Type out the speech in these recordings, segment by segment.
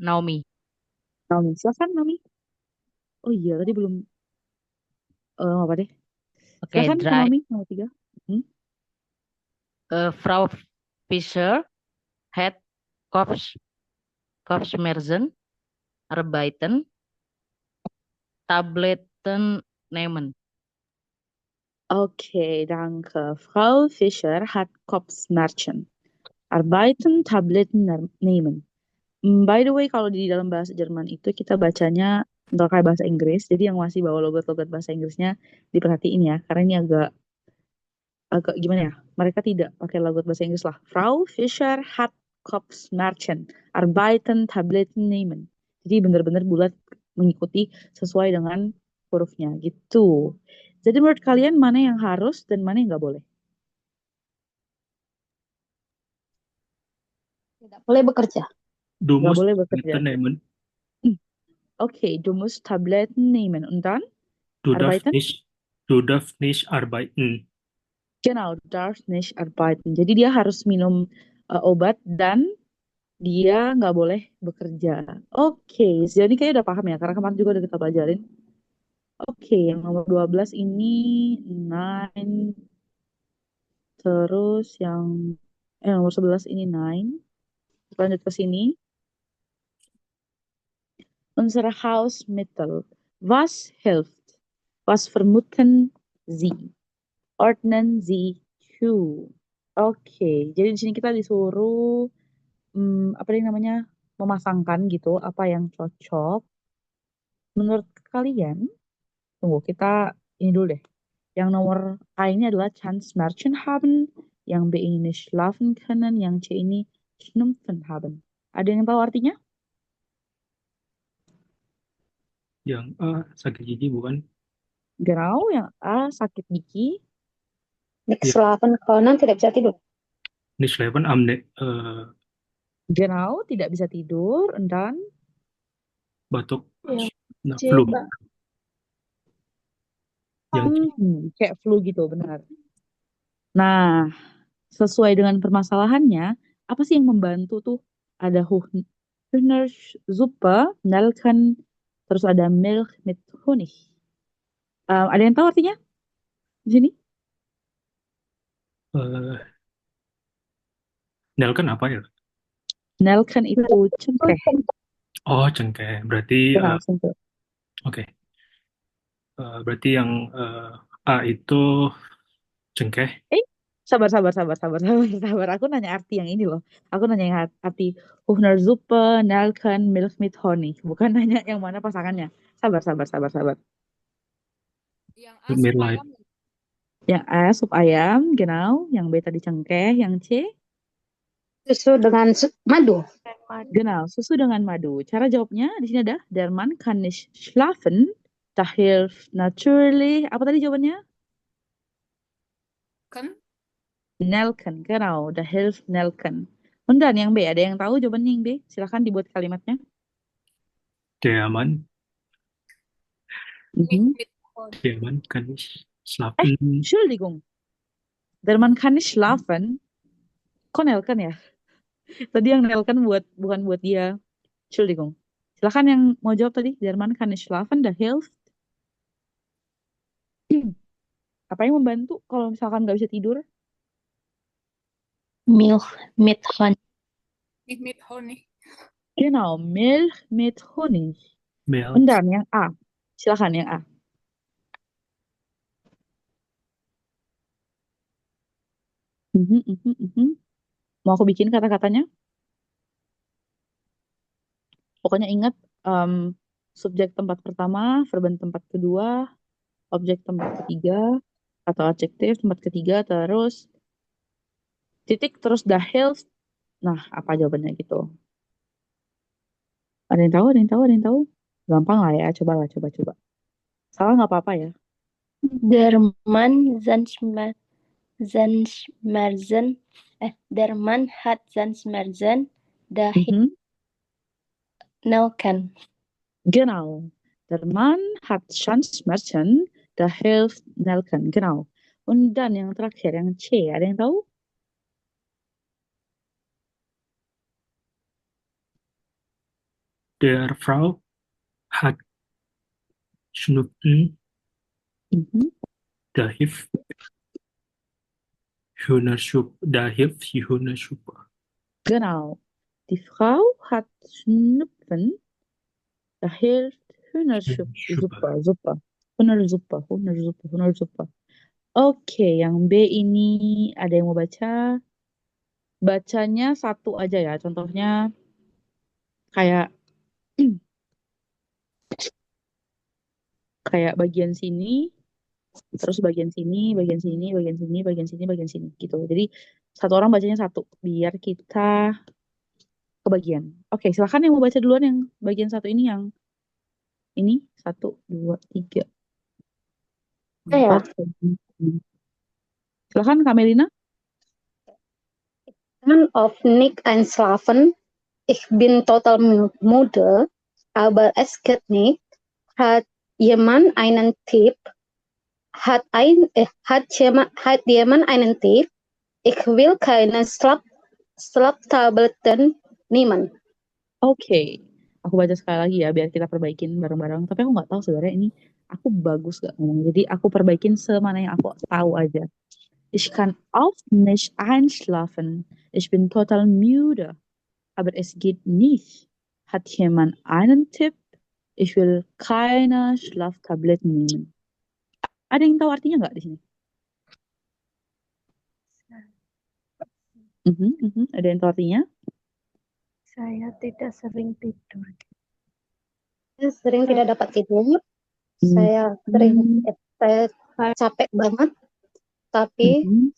Naomi. Naomi. Silakan Naomi. Oh iya, tadi belum apa deh. Oke, Silakan Kak dry. Naomi nomor 3. Hmm. Frau Fischer had Kopf, Kopfschmerzen, Arbeiten, Tabletten nehmen. Oke, danke. Frau Fischer hat Kopfschmerzen. Arbeiten, Tabletten nehmen. By the way, kalau di dalam bahasa Jerman itu kita bacanya nggak kayak bahasa Inggris. Jadi yang masih bawa logat-logat bahasa Inggrisnya diperhatiin ya. Karena ini agak agak gimana ya? Mereka tidak pakai logat bahasa Inggris lah. Frau Fischer hat Kopfschmerzen. Arbeiten, Tabletten nehmen. Jadi benar-benar bulat mengikuti sesuai dengan hurufnya gitu. Jadi menurut kalian mana yang harus dan mana yang nggak boleh? Tidak boleh bekerja. Du Nggak musst boleh bekerja. Tabletten nehmen. Okay, du musst Tabletten nehmen. Und dann? Du darfst Arbeiten? nicht, du darfst nicht arbeiten. Genau, du darfst nicht arbeiten. Jadi dia harus minum obat dan dia nggak boleh bekerja. Oke, sejauh ini kayaknya udah paham ya, karena kemarin juga udah kita pelajarin. Oke, yang nomor 12 ini nine, terus yang nomor 11 ini nine. Lanjut ke sini. Unsere Hausmittel. Was hilft? Was vermuten Sie? Ordnen Sie zu. Oke, jadi di sini kita disuruh apa yang namanya memasangkan gitu apa yang cocok menurut kalian. Tunggu kita ini dulu deh. Yang nomor A ini adalah Chance Merchant haben, yang B ini schlafen können, yang C ini schnupfen haben. Ada yang tahu artinya? Yang A sakit gigi bukan? Genau, yang A sakit gigi. Niks Ya, slapen kanan tidak bisa tidur. nicht leben am Genau, tidak bisa tidur. Dan batuk. Yang Nah, C, flu. Mbak. Yang C. kayak flu gitu, benar. Nah, sesuai dengan permasalahannya, apa sih yang membantu tuh? Ada Hühnersuppe, Nelken, terus ada Milch mit Honig. Ada yang tahu artinya di sini? eh, Nelken apa ya? Nelken itu cengkeh. Oh, cengkeh. Berarti, Benar, cengkeh. oke. Berarti yang A itu cengkeh. Eh, sabar, sabar, sabar, sabar, sabar, sabar. Aku nanya arti yang ini loh. Aku nanya yang arti Hühnersuppe, Nelken, Milch mit Honig. Bukan nanya yang mana pasangannya. Sabar, sabar, sabar, sabar. Yang A Mir sup leid. ayam. Yang A, sup ayam, genau. Yang B tadi cengkeh. Yang C, Susu dengan madu. genau, susu dengan madu. Cara jawabnya di sini ada der Mann kann nicht schlafen, da hilft natürlich. Apa tadi jawabannya? Kan? Nelken, genau, da hilft Nelken. Und dann yang B, ada yang tahu jawabannya yang B? Silahkan dibuat kalimatnya. Der Mann, Mhm. der Mann kann nicht schlafen. Entschuldigung, der Mann kann nicht schlafen. Kok Nelken ya? Tadi yang Nelken bukan buat dia. Entschuldigung. Silahkan yang mau jawab tadi. Der Mann kann nicht schlafen, da hilft. Apa yang membantu kalau misalkan nggak bisa tidur? Milk mit Honey. Mit Honig. Genau, Milch mit Honig. Und Milch. dann yang A. Silakan yang A. Mhm, mhm, mhm. Mau aku bikin kata-katanya? Pokoknya ingat subjek tempat pertama, verben tempat kedua, objek tempat ketiga, atau adjektif tempat ketiga, terus titik, terus dahil. Nah, apa jawabannya gitu? Ada yang tahu? Ada yang tahu? Ada yang tahu? Gampang lah ya. Coba lah, coba-coba. Salah nggak apa-apa ya. Der Mann Zahnschmerzen. Der Mann hat Zahnschmerzen. Daher Mhm. Nelken. Genau. Der Mann hat Zahnschmerzen, da hilft Nelken. Genau. Und dann yang terakhir, yang C. Ada yang tahu? Der Frau hat Schnupfen, Mhm. da hilft Hühnersuppe. Genau. Die Frau hat Schnupfen, da hilft Hühnersuppe. Hühnersuppe. Super. Hühnersuppe. Oke, yang B ini ada yang mau baca? Bacanya satu aja ya. Contohnya kayak kayak bagian sini, terus bagian sini, bagian sini, bagian sini, bagian sini, bagian sini gitu. Jadi satu orang bacanya satu biar kita kebagian. Oke, silakan yang mau baca duluan yang bagian satu ini yang ini 1, 2, 3, Saya, 4, 5. Silakan Kak Melina. kan of Nick and Slaven, ich bin total müde, aber es geht nicht. Hat jemand einen Tipp? Hat jemand einen Tipp? Ich will keine Schlaftabletten nehmen. Oke, aku baca sekali lagi ya biar kita perbaikin bareng-bareng. Tapi aku nggak tahu sebenarnya ini aku bagus gak ngomong. Jadi aku perbaikin semana yang aku tahu aja. Ich kann oft nicht einschlafen. Ich bin total müde. Aber es geht nicht. Hat jemand einen Tipp? Ich will keine Schlaftabletten nehmen. Ada yang tahu artinya nggak di sini? Ada yang tahu artinya? Saya tidak sering tidur. Saya sering tidak dapat tidur. Hmm. Saya capek banget, tapi Mhm.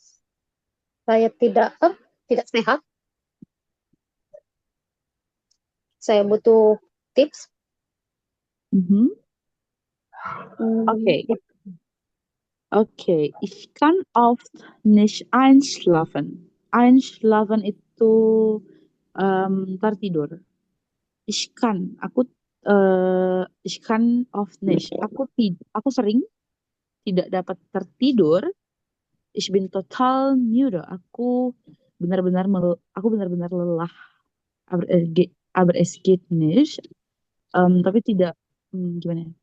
saya tidak sehat. Saya butuh tips. Mhm. Oke. Oke, ich kann oft nicht einschlafen. Einschlafen itu tertidur. Ich kann oft nicht. Aku sering tidak dapat tertidur. Ich bin total müde. Aku benar-benar lelah. Aber es geht nicht. Tapi tidak gimana ya?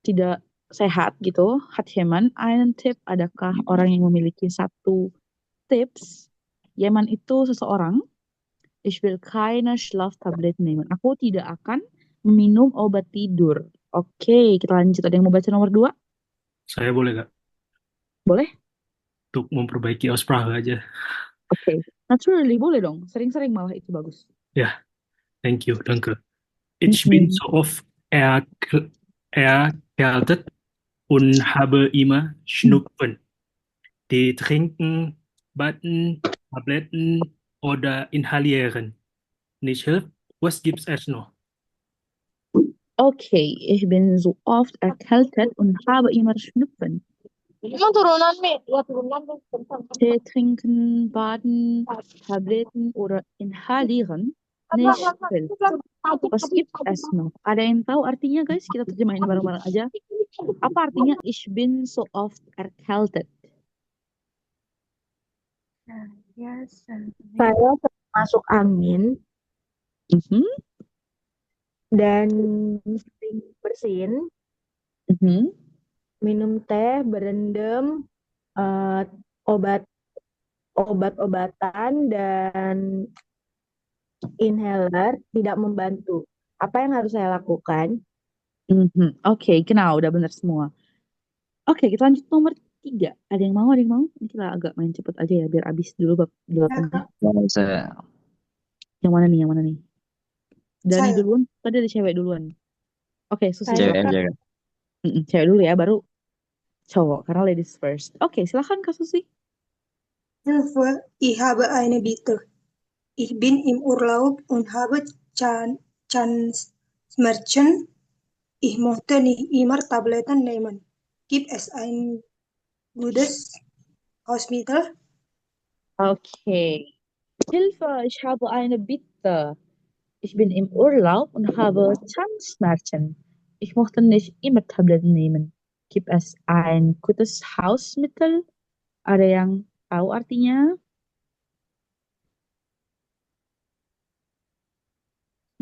Tidak sehat gitu. Hat jemand einen Tipp? Adakah orang yang memiliki satu tips? Jemand itu seseorang. Ich will keine Schlaftabletten nehmen. Aku tidak akan meminum obat tidur. Oke, kita lanjut. Ada yang mau baca nomor 2? Saya boleh nggak? Boleh? Untuk memperbaiki Aussprache aja. Oke. Naturally, boleh dong. Sering-sering malah itu bagus. Ja, thank you, danke. Ich bin so oft erkältet und habe immer Schnupfen. Die trinken, baden, Tabletten oder inhalieren. Nicht hilft. Was gibt's es noch? Okay, ich bin so oft erkältet und habe immer Schnupfen. Tee trinken, baden, Tabletten oder inhalieren nicht hilft. Was gibt es noch? Ada yang tahu artinya guys? Kita terjemahin bareng-bareng aja. Apa artinya ich bin so oft erkältet? Saya masuk angin Mhm. dan sering bersin, Mhm. minum teh, berendam, obat-obatan dan inhaler tidak membantu. Apa yang harus saya lakukan? Mhm. Oke, genau, udah benar semua. Oke, kita lanjut nomor 3. Ada yang mau? Ini kita agak main cepet aja ya, biar abis dulu bab 8-nya. Yang mana nih? Dani Saya. duluan, tadi ada cewek duluan. Oke, Susi Saya. silakan. Cewek dulu ya, baru cowok, karena ladies first. Oke, silakan Kak Susi. Hilfe, ich habe eine Bitte. Ich bin im Urlaub und habe Zahnschmerzen. Ich möchte nicht immer Tabletten nehmen. Gibt es ein gutes Hospital? Okay. Hilfe, ich habe eine Bitte. Ich bin im Urlaub und habe Zahnschmerzen. Ich möchte nicht immer Tabletten nehmen. Gibt es ein gutes Hausmittel? Ada yang tahu artinya?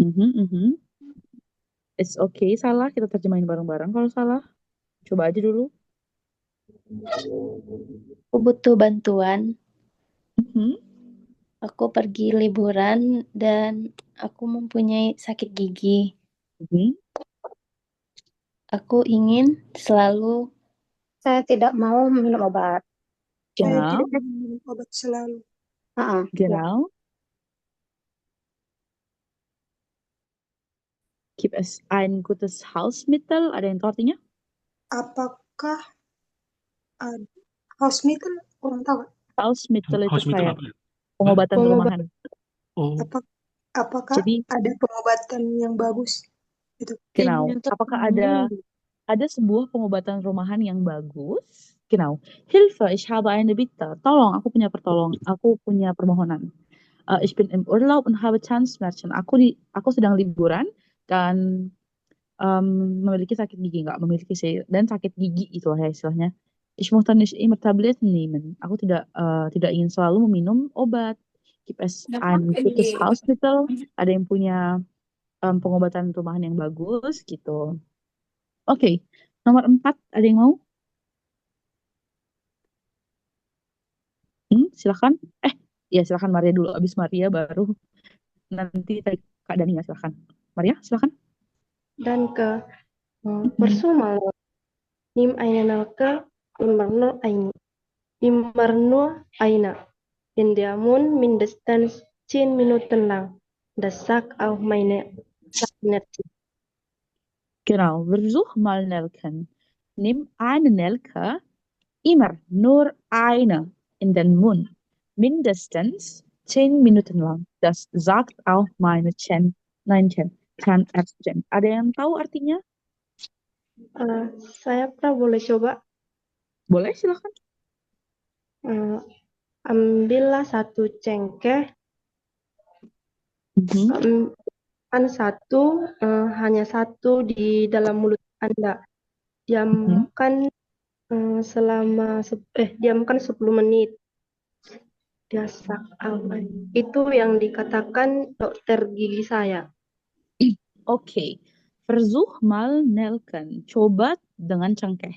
Mhm. It's okay, salah. Kita terjemahin bareng-bareng kalau salah. Coba aja dulu. Aku butuh bantuan. Mhm. Aku pergi liburan dan aku mempunyai sakit gigi. Mhm. Aku ingin selalu Saya tidak mau minum obat. Saya Genau. tidak mau minum obat selalu. Ya. Genau. Gibt es ein gutes Hausmittel? Ada yang tahu artinya? Apakah ada hospital? Kurang tahu. Hausmittel itu Hospital kayak apa ya? pengobatan Pengobatan. rumahan. Oh, Apakah Jadi, ada pengobatan yang bagus? Itu. genau. Apakah ada sebuah pengobatan rumahan yang bagus? Genau. Hilfe, ich habe eine Bitte. Tolong, aku punya permohonan. Ich bin im Urlaub und habe Zahnschmerzen. Aku sedang liburan dan memiliki sakit gigi, nggak memiliki sih, dan sakit gigi itu ya istilahnya. Ich möchte nicht immer Tabletten nehmen. Aku tidak ingin selalu meminum obat. Gibt es ein gutes Hausmittel? Ada yang punya pengobatan rumahan yang bagus gitu. Oke, nomor 4, ada yang mau? Silakan. Ya silakan Maria dulu. Abis Maria baru nanti Kak Dania, silakan. Maria, silakan. Danke. Persumal. Nimm eine Nelke immer nur eine. In der Mund mindestens 10 Minuten lang. Das sagt auch meine Zahnärztin. Genau, versuch mal Nelken. Nimm eine Nelke, immer nur eine, in den Mund. Mindestens 10 Minuten lang. Das sagt auch meine Zahnärztin. Ada yang tahu artinya? Saya boleh coba? Boleh, silakan. Ambillah satu cengkeh, kan satu, hanya satu di dalam mulut Anda. Diamkan diamkan 10 menit. Itu yang dikatakan dokter gigi saya. Oke. Versuch mal Nelken. Coba dengan cengkeh.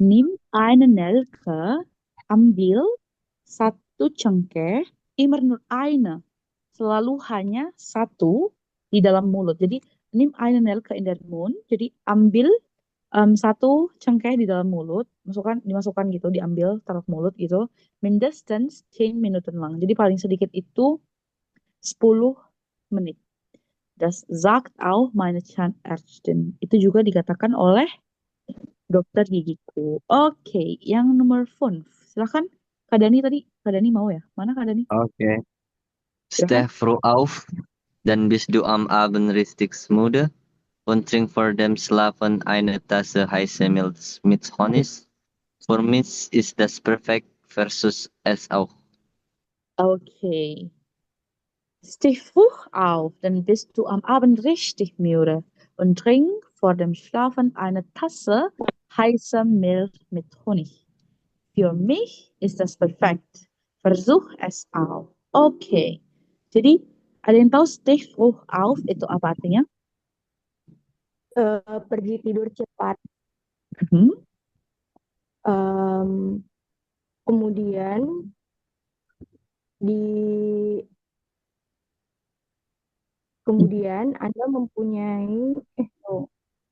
Nimm eine Nelke, ambil satu cengkeh, immer nur eine, selalu hanya satu di dalam mulut. Jadi nimm eine Nelke in den Mund, jadi ambil satu cengkeh di dalam mulut, dimasukkan gitu, diambil taruh mulut gitu, mindestens 10 Minuten lang. Jadi paling sedikit itu 10 menit. Das sagt auch meine Zahnärztin. Itu juga dikatakan oleh dokter gigiku. Oke, yang nomor 5. Silakan. Kak Dani mau ya? Mana Kak Dani? Okay. Silakan. Steh froh auf, dann bist du am Abend richtig müde und trink vor dem Schlafen eine Tasse heiße Milch mit Honig. Für mich ist das perfekt, versus es auch. Okay. Steh früh auf, dann bist du am Abend richtig müde und trink vor dem Schlafen eine Tasse heiße Milch mit Honig. Für mich ist das perfekt. Versuch es auch. Oke. Jadi, ada yang tahu stay früh auf itu apa artinya? Pergi tidur cepat. Kemudian Anda mempunyai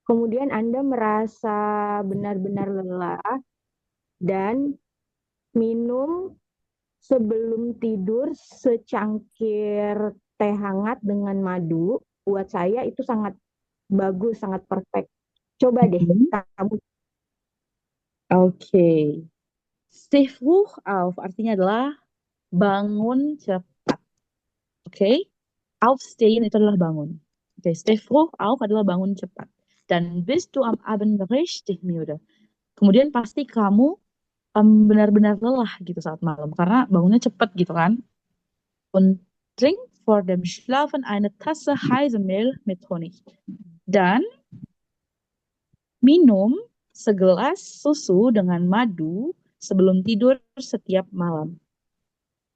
kemudian Anda merasa benar-benar lelah dan minum sebelum tidur secangkir teh hangat dengan madu. Buat saya itu sangat bagus, sangat perfect. Coba deh kamu. Oke. Steh früh auf artinya adalah bangun cepat. Oke. Aufstehen itu adalah bangun. Oke, steh früh auf adalah bangun cepat. Dan bist du am Abend richtig müde. Kemudian pasti kamu benar-benar lelah gitu saat malam karena bangunnya cepat gitu kan. Und trink vor dem Schlafen eine Tasse heiße Milch mit Honig. Dan minum segelas susu dengan madu sebelum tidur setiap malam.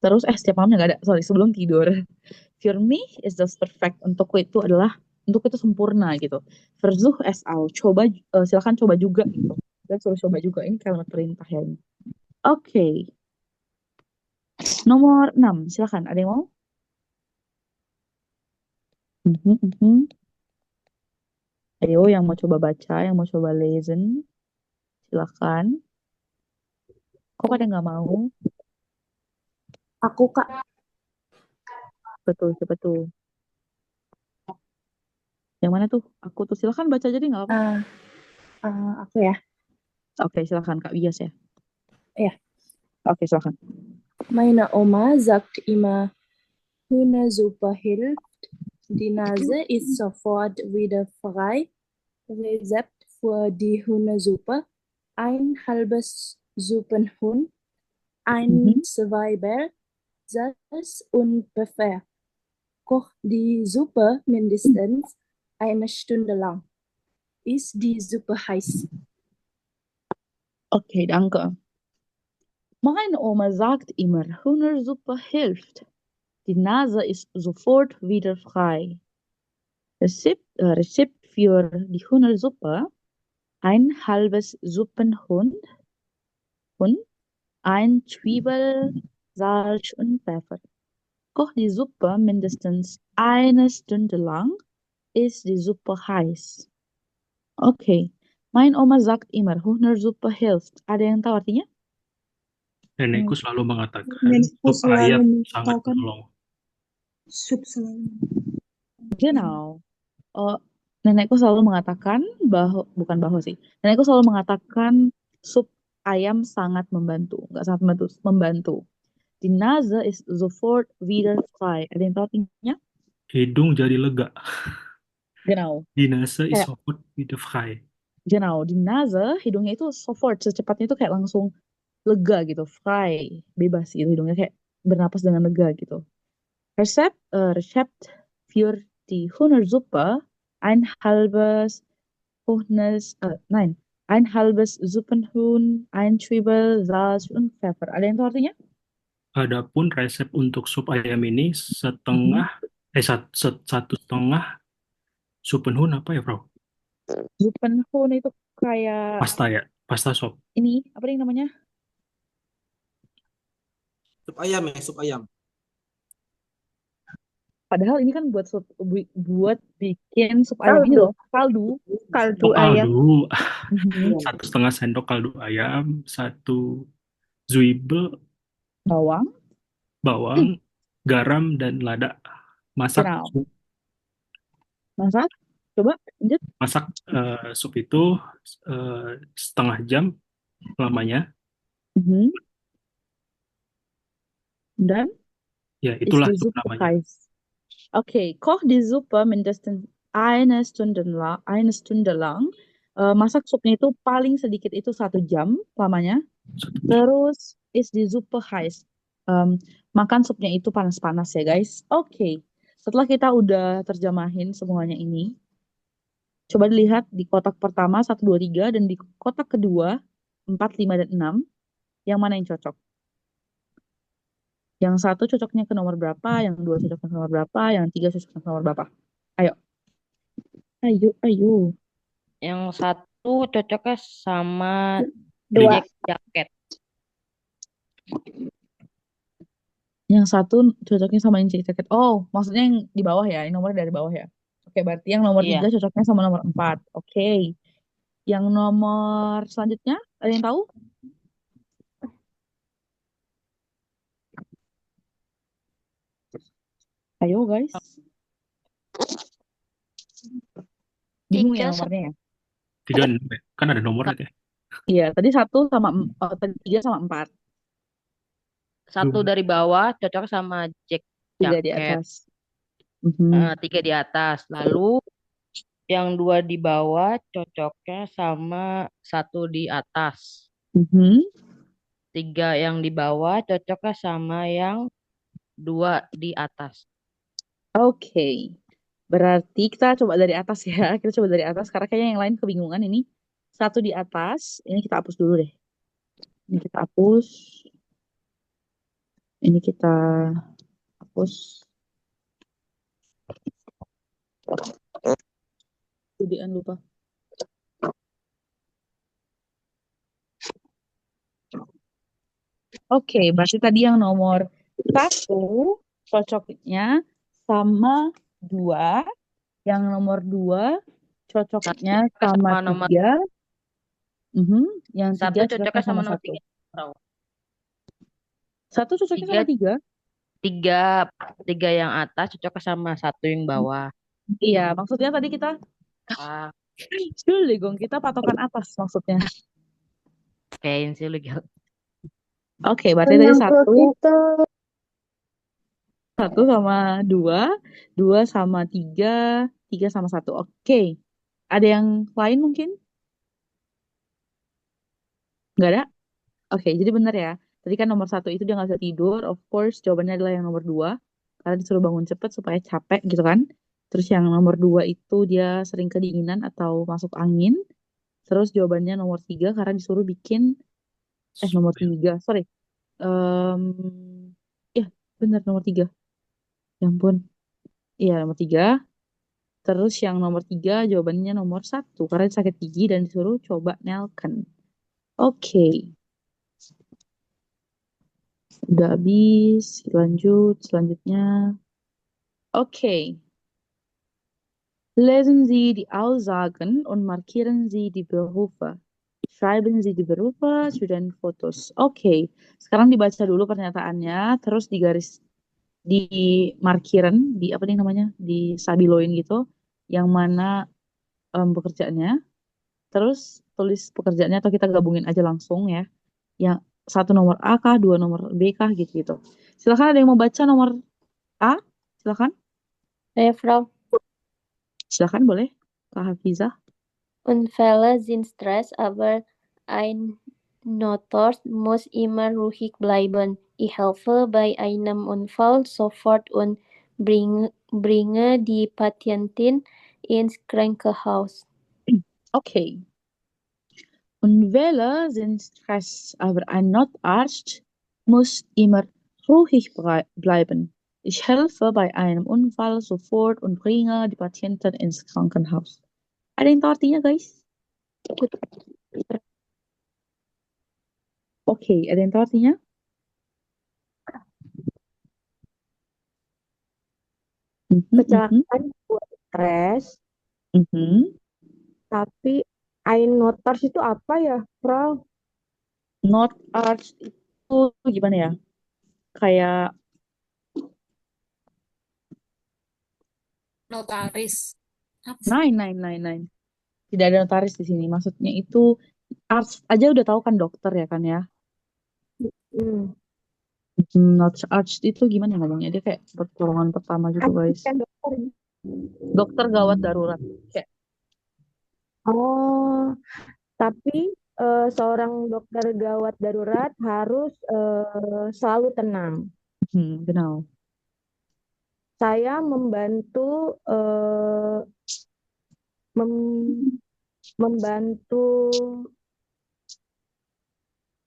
Terus setiap malamnya nggak ada. Sorry, sebelum tidur. Für mich ist das perfect. Untukku itu adalah untukku itu sempurna gitu. Versuch es auch. Coba silakan coba juga gitu. Dan suruh coba juga ini kalimat perintah ya ini. Oke. Nomor 6, silakan. Ada yang mau? Mhm, mhm. Ayo yang mau coba baca, yang mau coba lesen, silakan. Kok pada nggak mau? Aku Kak, Betul, betul. Yang mana tuh? Aku tuh silakan baca jadi nggak apa-apa. aku ya. Oke, silakan Kak Wias ya. Ya. Oke, silakan. Meine Oma sagt immer, Hühnersuppe hilft. Die Nase ist sofort wieder frei. Rezept für die Hühnersuppe: ein halbes Suppenhuhn, ein Mhm. Zwiebel, Salz und Pfeffer. Koch die Suppe mindestens eine Stunde lang. Ist die Suppe heiß? Okay, danke. Meine Oma sagt immer, Hühnersuppe hilft. Die Nase ist sofort wieder frei. Rezept für die Hühnersuppe: ein halbes Suppenhuhn, ein Zwiebel, Salz und Pfeffer. Koch die Suppe mindestens eine Stunde lang, ist die Suppe heiß. Okay. Mein Oma sagt immer, Hühnersuppe hilft. Ada yang tahu artinya? Nenekku selalu mengatakan, Nenekku sup selalu ayam sangat mengatakan menolong. sup selalu. Genau. Oh, nenekku selalu mengatakan bukan bahwa sih. Nenekku selalu mengatakan sup ayam sangat membantu. Nggak sangat membantu, membantu. Die Nase ist sofort wieder frei. Ada yang tahu artinya? Hidung jadi lega. Genau. Die Nase ist Kayak, sofort wieder frei. genau. Die Nase, hidungnya itu sofort, secepatnya itu kayak langsung lega gitu. Frei, bebas gitu. Hidungnya kayak bernapas dengan lega gitu. Rezept für die Hühnersuppe: ein halbes ein halbes Suppenhuhn, ein Zwiebel, Salz und Pfeffer. Ada yang tahu artinya? Adapun resep untuk sup ayam ini Mhm. satu setengah Suppenhuhn apa ya, Bro? Suppenhuhn itu kayak Pasta ya, pasta sop. ini, apa nih namanya? Sup ayam ya, sup ayam. Padahal ini kan buat bikin sup ayam ini Kaldu. loh, kaldu. Kaldu Oh, ayam. kaldu. Mhm. Satu setengah sendok kaldu ayam, satu zwiebel, Bawang. bawang, garam, dan lada. Masak Genau. sup, Masak. Coba lanjut. masak sup itu setengah jam lamanya. Mhm. Dan Ya, ist itulah die sup Suppe namanya. heiß. Okay, koch die Suppe mindestens eine Stunde lang. Masak supnya itu paling sedikit itu 1 jam lamanya. Terus is die Suppe heiß. Makan supnya itu panas-panas ya guys. Oke, setelah kita udah terjemahin semuanya ini, coba dilihat di kotak pertama 1, 2, 3 dan di kotak kedua 4, 5, dan 6. Yang mana yang cocok? Yang satu cocoknya ke nomor berapa? Yang dua cocoknya ke nomor berapa? Yang tiga cocoknya ke nomor berapa? Ayo, ayo, ayo. Yang satu cocoknya sama Dua. Jack Jacket. Yang satu cocoknya sama yang jacket. Oh, maksudnya yang di bawah ya, yang nomor dari bawah ya. Oke, berarti yang nomor Iya. 3 cocoknya sama nomor 4. Oke. Yang nomor selanjutnya, ada yang tahu? Ayo guys. Bingung ya Tiga nomornya ya? 3 kan ada nomornya ya. Iya, tadi 3 sama 4. Satu dari bawah cocok sama Jack 3 di Jacket. atas. Mhm. 3 di atas. Lalu yang 2 di bawah cocoknya sama 1 di atas. Mhm. 3 yang di bawah cocoknya sama yang 2 di atas. Oke. Berarti kita coba dari atas ya. Kita coba dari atas karena kayaknya yang lain kebingungan ini. 1 di atas. Ini kita hapus dulu deh. Ini kita hapus. Ini kita hapus. Kemudian lupa. Oke, berarti tadi yang nomor 1 cocoknya sama 2. Yang nomor 2 cocoknya sama Sama nomor 3. Yang 3 1 cocoknya cocoknya sama sama nomor 1. 3. 1 cocoknya Tiga, sama 3. tiga yang atas cocoknya sama 1 yang bawah. Iya, maksudnya tadi kita Ah, Entschuldigung, kita patokan atas maksudnya. kayaknya sih lu gitu. Oke, berarti tadi 1 itu 1 sama 2, 2 sama 3, 3 sama 1. Oke. Ada yang lain mungkin? Nggak ada? Oke, jadi benar ya. Tadi kan nomor 1 itu dia nggak bisa tidur. Of course, jawabannya adalah yang nomor 2. Karena disuruh bangun cepet supaya capek gitu kan. Terus yang nomor 2 itu dia sering kedinginan atau masuk angin. Terus jawabannya nomor 3 karena disuruh bikin, nomor 3, sorry. Ya, benar nomor 3. Ya ampun. Iya, nomor 3. Terus yang nomor 3 jawabannya nomor 1 karena dia sakit gigi dan disuruh coba Nelken. Oke, udah habis. Lanjut, selanjutnya. Oke. Lesen Sie die Aussagen und markieren Sie die Berufe. Schreiben Sie die Berufe zu den Fotos. Oke, sekarang dibaca dulu pernyataannya, terus di markiran, di apa nih namanya, di stabiloin gitu, yang mana pekerjaannya. Terus tulis pekerjaannya atau kita gabungin aja langsung ya. Yang 1 nomor A kah, 2 nomor B kah gitu-gitu. Silakan, ada yang mau baca nomor A? Silakan. Frau. Silakan boleh. Kak Hafizah. Unfälle sind Stress, aber ein Notar muss immer ruhig bleiben. Ich helfe bei einem Unfall sofort und bringe die Patientin ins Krankenhaus. Okay. Unfälle sind Stress, aber ein Notarzt muss immer ruhig bleiben. Ich helfe bei einem Unfall sofort und bringe die Patientin ins Krankenhaus. Ada yang tahu artinya, guys? Oke, ada yang tahu artinya? Kecelakaan buat stres, tapi ein notars itu apa ya, Frau? Notarzt itu gimana ya? Kayak Notaris. Apa sih? nine. Tidak ada notaris di sini. Maksudnya itu arts aja udah tahu kan dokter ya kan ya. Notarzt itu gimana ya ngomongnya? Dia kayak pertolongan pertama gitu guys. Kan dokter. Dokter gawat darurat. Kayak. Oh, tapi seorang dokter gawat darurat harus selalu tenang. Genau. Saya membantu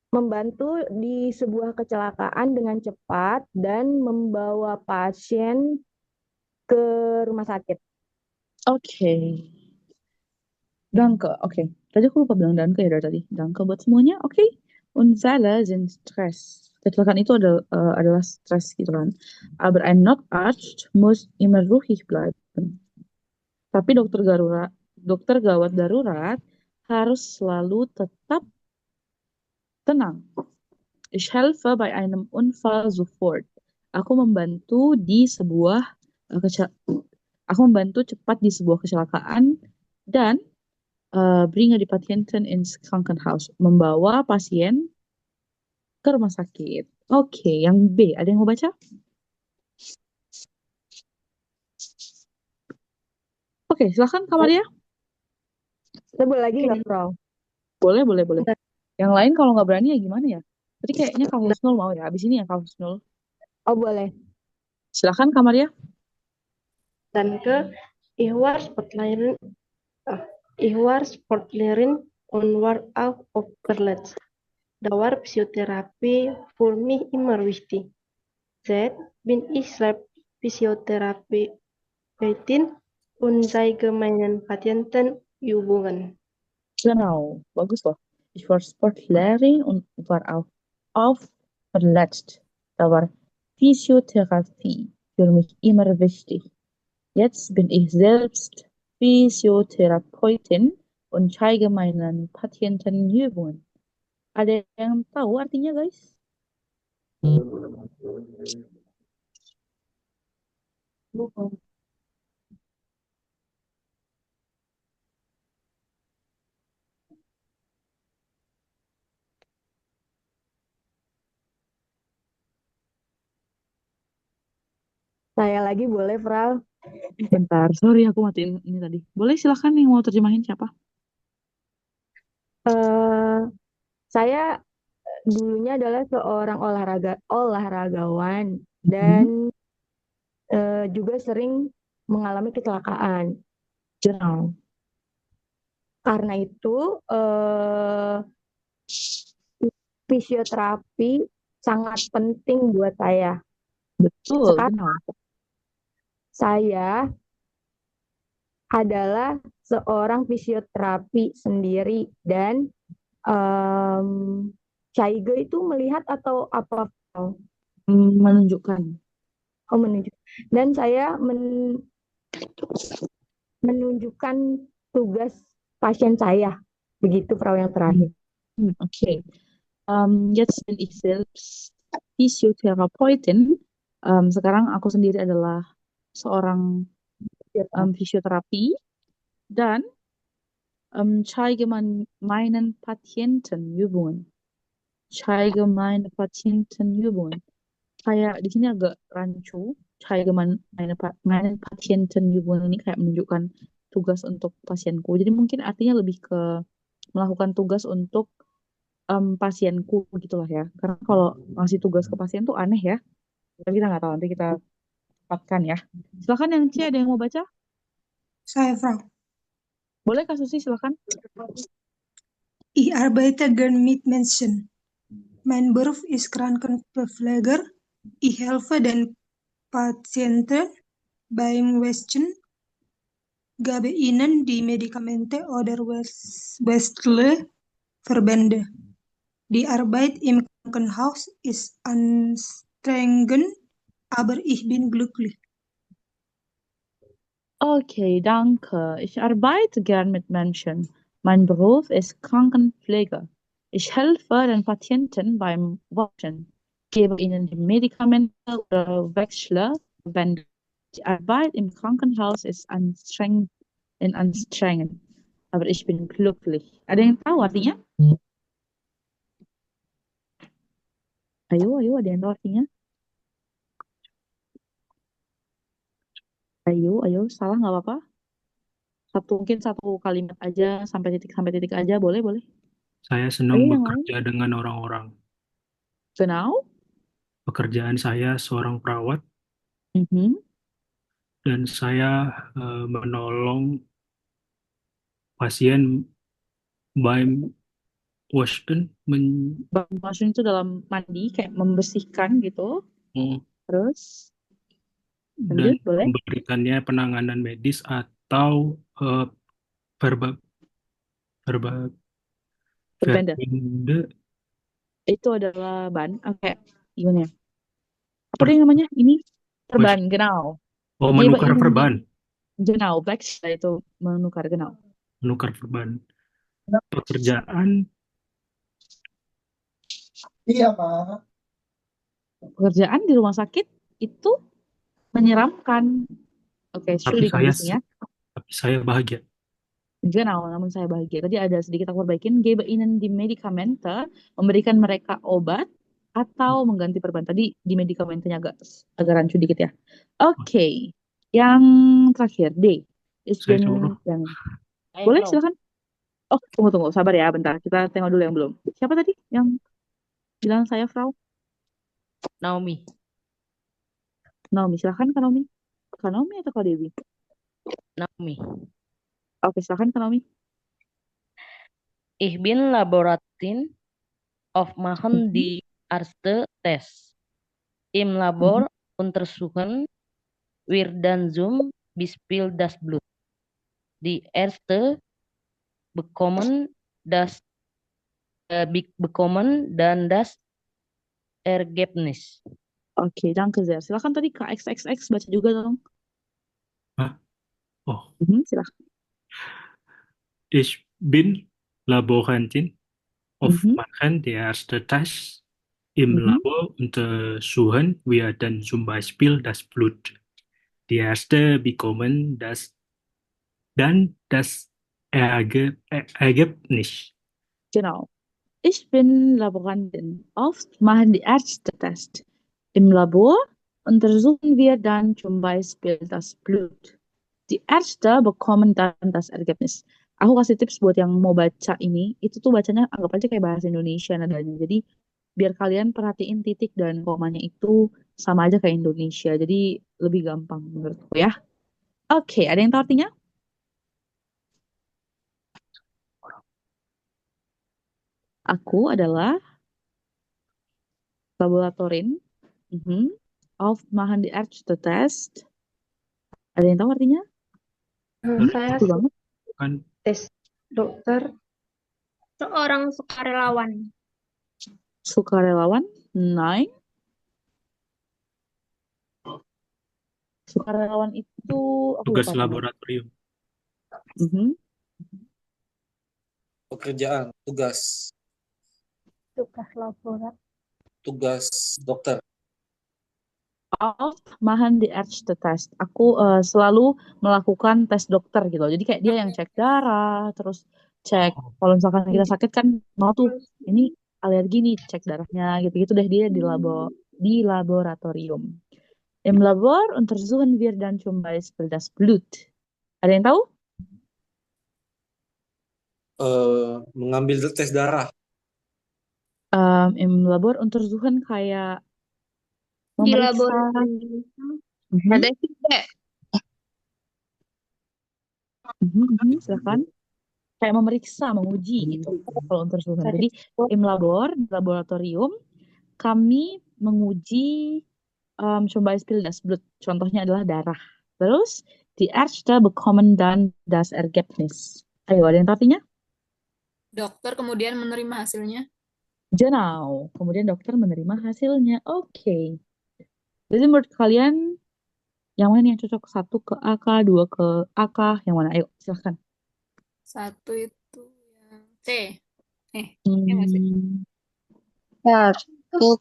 membantu di sebuah kecelakaan dengan cepat dan membawa pasien ke rumah sakit. Oke. Danke. Oke. Tadi aku lupa bilang danke ya dari tadi. Danke buat semuanya. Oke. Unfälle sind Stress. Kecelakaan itu adalah stres gitu kan. Aber ein Notarzt muss immer ruhig bleiben. Tapi dokter gawat darurat harus selalu tetap tenang. Ich helfe bei einem Unfall sofort. Aku membantu cepat di sebuah kecelakaan dan bringe die Patienten ins Krankenhaus. Membawa pasien ke rumah sakit. Oke, yang B. Ada yang mau baca? Oke, silakan Kak Maria. Saya boleh lagi nggak, Frau? Boleh. Yang lain kalau nggak berani ya gimana ya? Tadi kayaknya Kak Husnul mau ya. Abis ini ya Kak Husnul. Oh, boleh. Silakan Kak Maria. Danke, ich war Sportlerin und war auch oft verletzt. Da war Psychotherapie für mich immer wichtig. Z bin ich Physiotherapeutin und allgemeinen Patientenübungen. Genau, bagus loh. Ich war Sportlerin und war auch oft verletzt. Da war Physiotherapie für mich immer wichtig. Jetzt bin ich selbst Physiotherapeutin und zeige meinen Patienten Übungen. Ada yang tahu artinya, guys? Saya lagi boleh, Fral? Bentar, sorry aku matiin ini tadi. Boleh silahkan yang mau terjemahin siapa? Eh, saya dulunya adalah seorang olahragawan dan juga sering mengalami kecelakaan. Genau. Karena itu fisioterapi sangat penting buat saya. Betul, Sekarang genau. saya adalah seorang fisioterapi sendiri dan Caige itu melihat atau apa? Menunjukkan. Oh, menunjuk. Dan saya menunjukkan tugas pasien saya. Begitu, Frau, yang terakhir. Okay. Jetzt bin ich selbst Physiotherapeutin. Sekarang aku sendiri adalah seorang fisioterapi dan zeige meinen Patienten Übungen. Zeige meine Patienten Übungen. Kayak di sini agak rancu. Zeige meinen Patienten Übungen ini kayak menunjukkan tugas untuk pasienku. Jadi mungkin artinya lebih ke melakukan tugas untuk pasienku gitulah ya. Karena kalau ngasih tugas ke pasien tuh aneh ya. Tapi kita nggak tahu, nanti kita dapatkan ya. Silakan yang C, ada yang mau baca? Saya, Frau. Boleh Kak Susi, silakan. Ich arbeite gern mit Menschen. Mein Beruf ist Krankenpfleger. Ich helfe den Patienten beim Wäschen, gebe ihnen die Medikamente oder wechsle Verbände. Die Arbeit im Krankenhaus ist anstrengend, aber ich bin glücklich. Okay, danke. Ich arbeite gern mit Menschen. Mein Beruf ist Krankenpfleger. Ich helfe den Patienten beim Waschen, gebe ihnen die Medikamente oder wechsle Verbände. Die Arbeit im Krankenhaus ist anstrengend, aber ich bin glücklich. Ada yang tahu artinya? Ayo, ada yang tahu artinya? Ayo, salah nggak apa-apa. Mungkin satu kalimat aja, sampai titik aja, boleh. Saya senang Ayo yang bekerja dengan orang-orang. Genau. Pekerjaan saya seorang perawat dan saya menolong pasien beim Waschen, Waschen itu dalam mandi, kayak membersihkan gitu. Terus dan lanjut, boleh? memberikannya penanganan medis atau verbende. Itu adalah ban, kayak gimana ya? Apa yang namanya? Ini perban, genau. Oh, menukar perban. Genau, wechsel itu menukar, genau. Menukar perban. Pekerjaan. Iya, Ma. Pekerjaan di rumah sakit itu menyeramkan. Oke, Tapi saya bahagia. Genau, namun saya bahagia. Tadi ada sedikit aku perbaikin. Gebe ihnen die Medikamente, memberikan mereka obat atau mengganti perban. Tadi di medikamentenya agak rancu dikit ya. Oke, yang terakhir D. Boleh silakan. Oh, tunggu, sabar ya, bentar. Kita tengok dulu yang belum. Siapa tadi yang bilang saya, Frau? Naomi, silakan Kak Naomi. Kak Naomi atau Kak Dewi? Naomi. Oke, silakan Kak Naomi. Ich bin Laboratin of machen die Ärzte Test. Im Labor untersuchen wir dann zum Beispiel das Blut. Die Ärzte bekommen das bekommen dan das Ergebnis. Oke, danke sehr. Silakan tadi Kak XXX baca juga dong. Hah? Oh, Silakan. ich bin Laborantin auf Mhm. machen der erste Test. Im Mhm. Labor untersuchen wir dann zum Beispiel das Blut. Die Ärzte bekommen das Ergebnis. Genau. Ich bin Laborantin. Oft machen die Ärzte Test. Im Labor untersuchen wir dann zum Beispiel das Blut. Die Ärzte bekommen dann das Ergebnis. Aku kasih tips buat yang mau baca ini, itu tuh bacanya anggap aja kayak bahasa Indonesia nadanya. Jadi biar kalian perhatiin titik dan komanya itu sama aja kayak Indonesia. Jadi lebih gampang menurutku ya. Oke, ada yang tahu artinya? Aku adalah laboratorin. Auf machen die Ärzte Test. Ada yang tahu artinya? Saya Betul banget. Kan tes dokter. Seorang sukarelawan. Sukarelawan? Nein. Sukarelawan itu aku tugas lupa namanya. laboratorium. Mhm. Pekerjaan, tugas, Tugas laboratorium. tugas dokter. Auf machen die Ärzte Test. Aku selalu melakukan tes dokter gitu. Jadi kayak dia yang cek darah, terus cek kalau misalkan kita sakit kan mau tuh ini alergi nih, cek darahnya gitu-gitu deh dia di laboratorium. Im Labor untersuchen wir dann zum Beispiel das Blut. Ada yang tahu? Mengambil tes darah. Im Labor untersuchen kayak Di memeriksa. laboratorium. Mhm. Ada tiga. Silakan. Kayak memeriksa, menguji gitu. Kalau untersuchen. Jadi im Labor, di laboratorium, kami menguji zum Beispiel das Blut. Contohnya adalah darah. Terus die Ärzte bekommen dann das Ergebnis. Ayo, ada yang tahu artinya? Dokter kemudian menerima hasilnya. Genau. Kemudian dokter menerima hasilnya. Oke. Jadi menurut kalian yang mana yang cocok? 1 ke AK, 2 ke AK, yang mana? Ayo, silahkan. 1 itu yang C. Ya nggak sih? 1 ke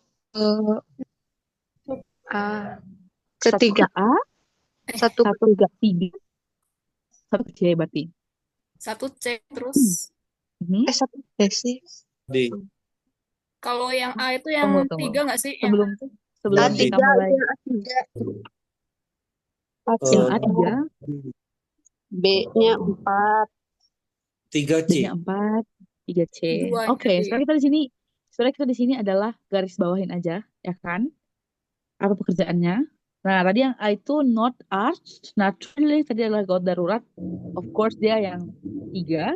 A. Ketiga. 1 ke A, 1 ke 3. 1 C berarti. 1 C terus. 1 B sih. D. Kalau yang A itu yang Tunggu. 3 nggak sih? Sebelum A3, kita mulai. Yang A3. B-nya 4. 3C. B-nya 4, 3C. Dua Oke, jadi. sebenarnya kita di sini adalah garis bawahin aja, ya kan? Apa pekerjaannya? Nah, tadi yang A itu not arch, naturally tadi adalah gawat darurat. Of course dia yang 3.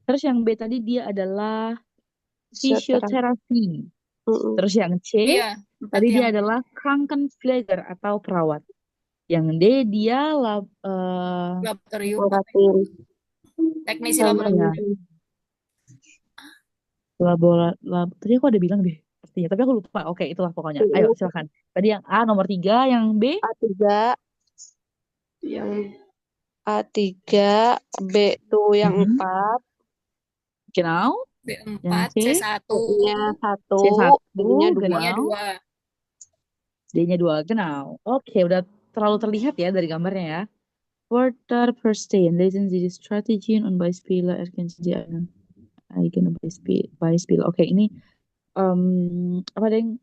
Terus yang B tadi dia adalah fisioterapi. Terus yang C Iya, tadi dia yang adalah Krankenpfleger atau perawat. Yang D dia laboratorium. Teknisi ya, laboratorium. tadi aku ada bilang deh artinya, tapi aku lupa. Oke, itulah pokoknya. Ayo silakan. Tadi yang A nomor 3, yang B A3, yang A3, B tuh yang 4. Genau. B4, Yang C C1. B-nya 1, C1, D-nya 2. D-nya 2. D-nya 2, genau. Oke, udah terlalu terlihat ya dari gambarnya ya. Wörter verstehen. Lesen Sie die Strategien und Beispiele. Erkennen Sie die eigene Beispiele. Oke, ini apa deng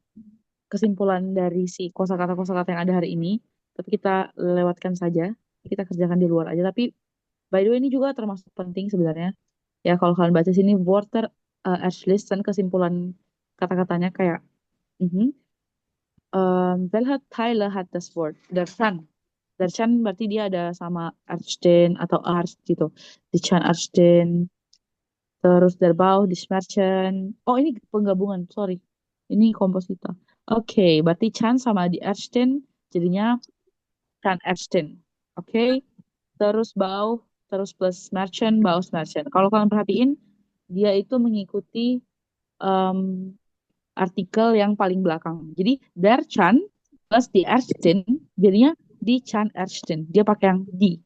kesimpulan dari si kosakata-kosakata yang ada hari ini. Tapi kita lewatkan saja. Kita kerjakan di luar aja. Tapi by the way ini juga termasuk penting sebenarnya. Ya kalau kalian baca sini Wörter erschließen, kesimpulan kata-katanya kayak welche Teile hat das Wort? Der Zahnriemen. Berarti dia ada sama Arzt atau Arzt gitu. Die Zahnarztin. Terus der Bauch, die Schmerzen. Oh ini penggabungan, sorry. Ini komposita. Oke, berarti Chan sama di Ersten jadinya Chan Ersten. Oke, terus Bau, terus plus Merchant, Baus Merchant. Kalau kalian perhatiin, dia itu mengikuti em, artikel yang paling belakang. Jadi der Chan plus di Ersten jadinya di Chan Ersten. Dia pakai yang di.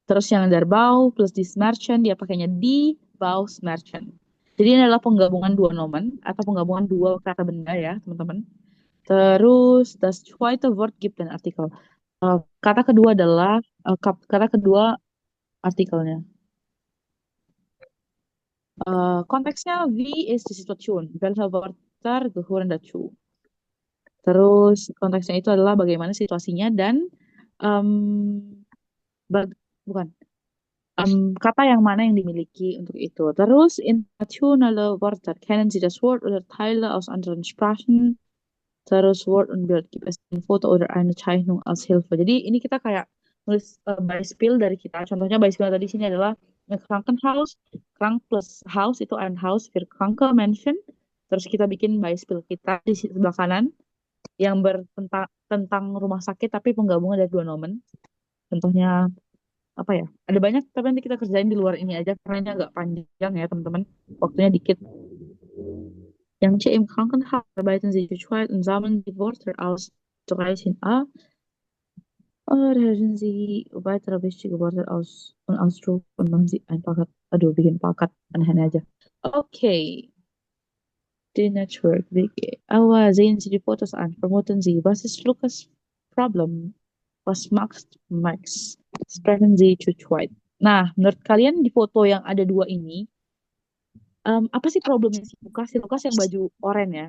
Terus yang der Bau plus di Merchant dia pakainya di Baus Merchant. Jadi ini adalah penggabungan dua nomen atau penggabungan dua kata benda ya, teman-teman. Terus das zweite Wort gibt den Artikel. Kata kedua adalah kata kedua artikelnya. Konteksnya wie ist die Situation? Welche Wörter gehören dazu? Terus konteksnya itu adalah bagaimana situasinya dan em, bukan kata yang mana yang dimiliki untuk itu. Terus internationale Wörter. Kennen Sie das Wort oder Teile aus anderen Sprachen? Terus Wort und Bild. Gibt es ein Foto oder eine Zeichnung als Hilfe? Jadi ini kita kayak nulis Beispiel dari kita. Contohnya Beispiel tadi sini adalah Krankenhaus. Krank plus Haus itu ein Haus für kranke Menschen. Terus kita bikin Beispiel kita di sebelah kanan yang tentang rumah sakit tapi penggabungan dari dua nomen. Contohnya apa ya? Ada banyak tapi nanti kita kerjain di luar ini aja karena ini agak panjang ya teman-teman. Waktunya dikit. Yang C im Krankenhaus arbeiten Sie zu zweit und sammeln die Wörter aus 13a. Hören Sie weitere wichtige Wörter aus und Ausdruck und machen Sie ein Paket. Aduh, bikin paket aneh-aneh aja. Oke. Die Network WG. Aber sehen Sie die Fotos an. Vermuten Sie, was ist Lukas' Problem? Was macht Max? Sprechen Sie zu zweit. Nah, menurut kalian di foto yang ada dua ini, apa sih problemnya si Lukas? Si Lukas yang baju oranye ya.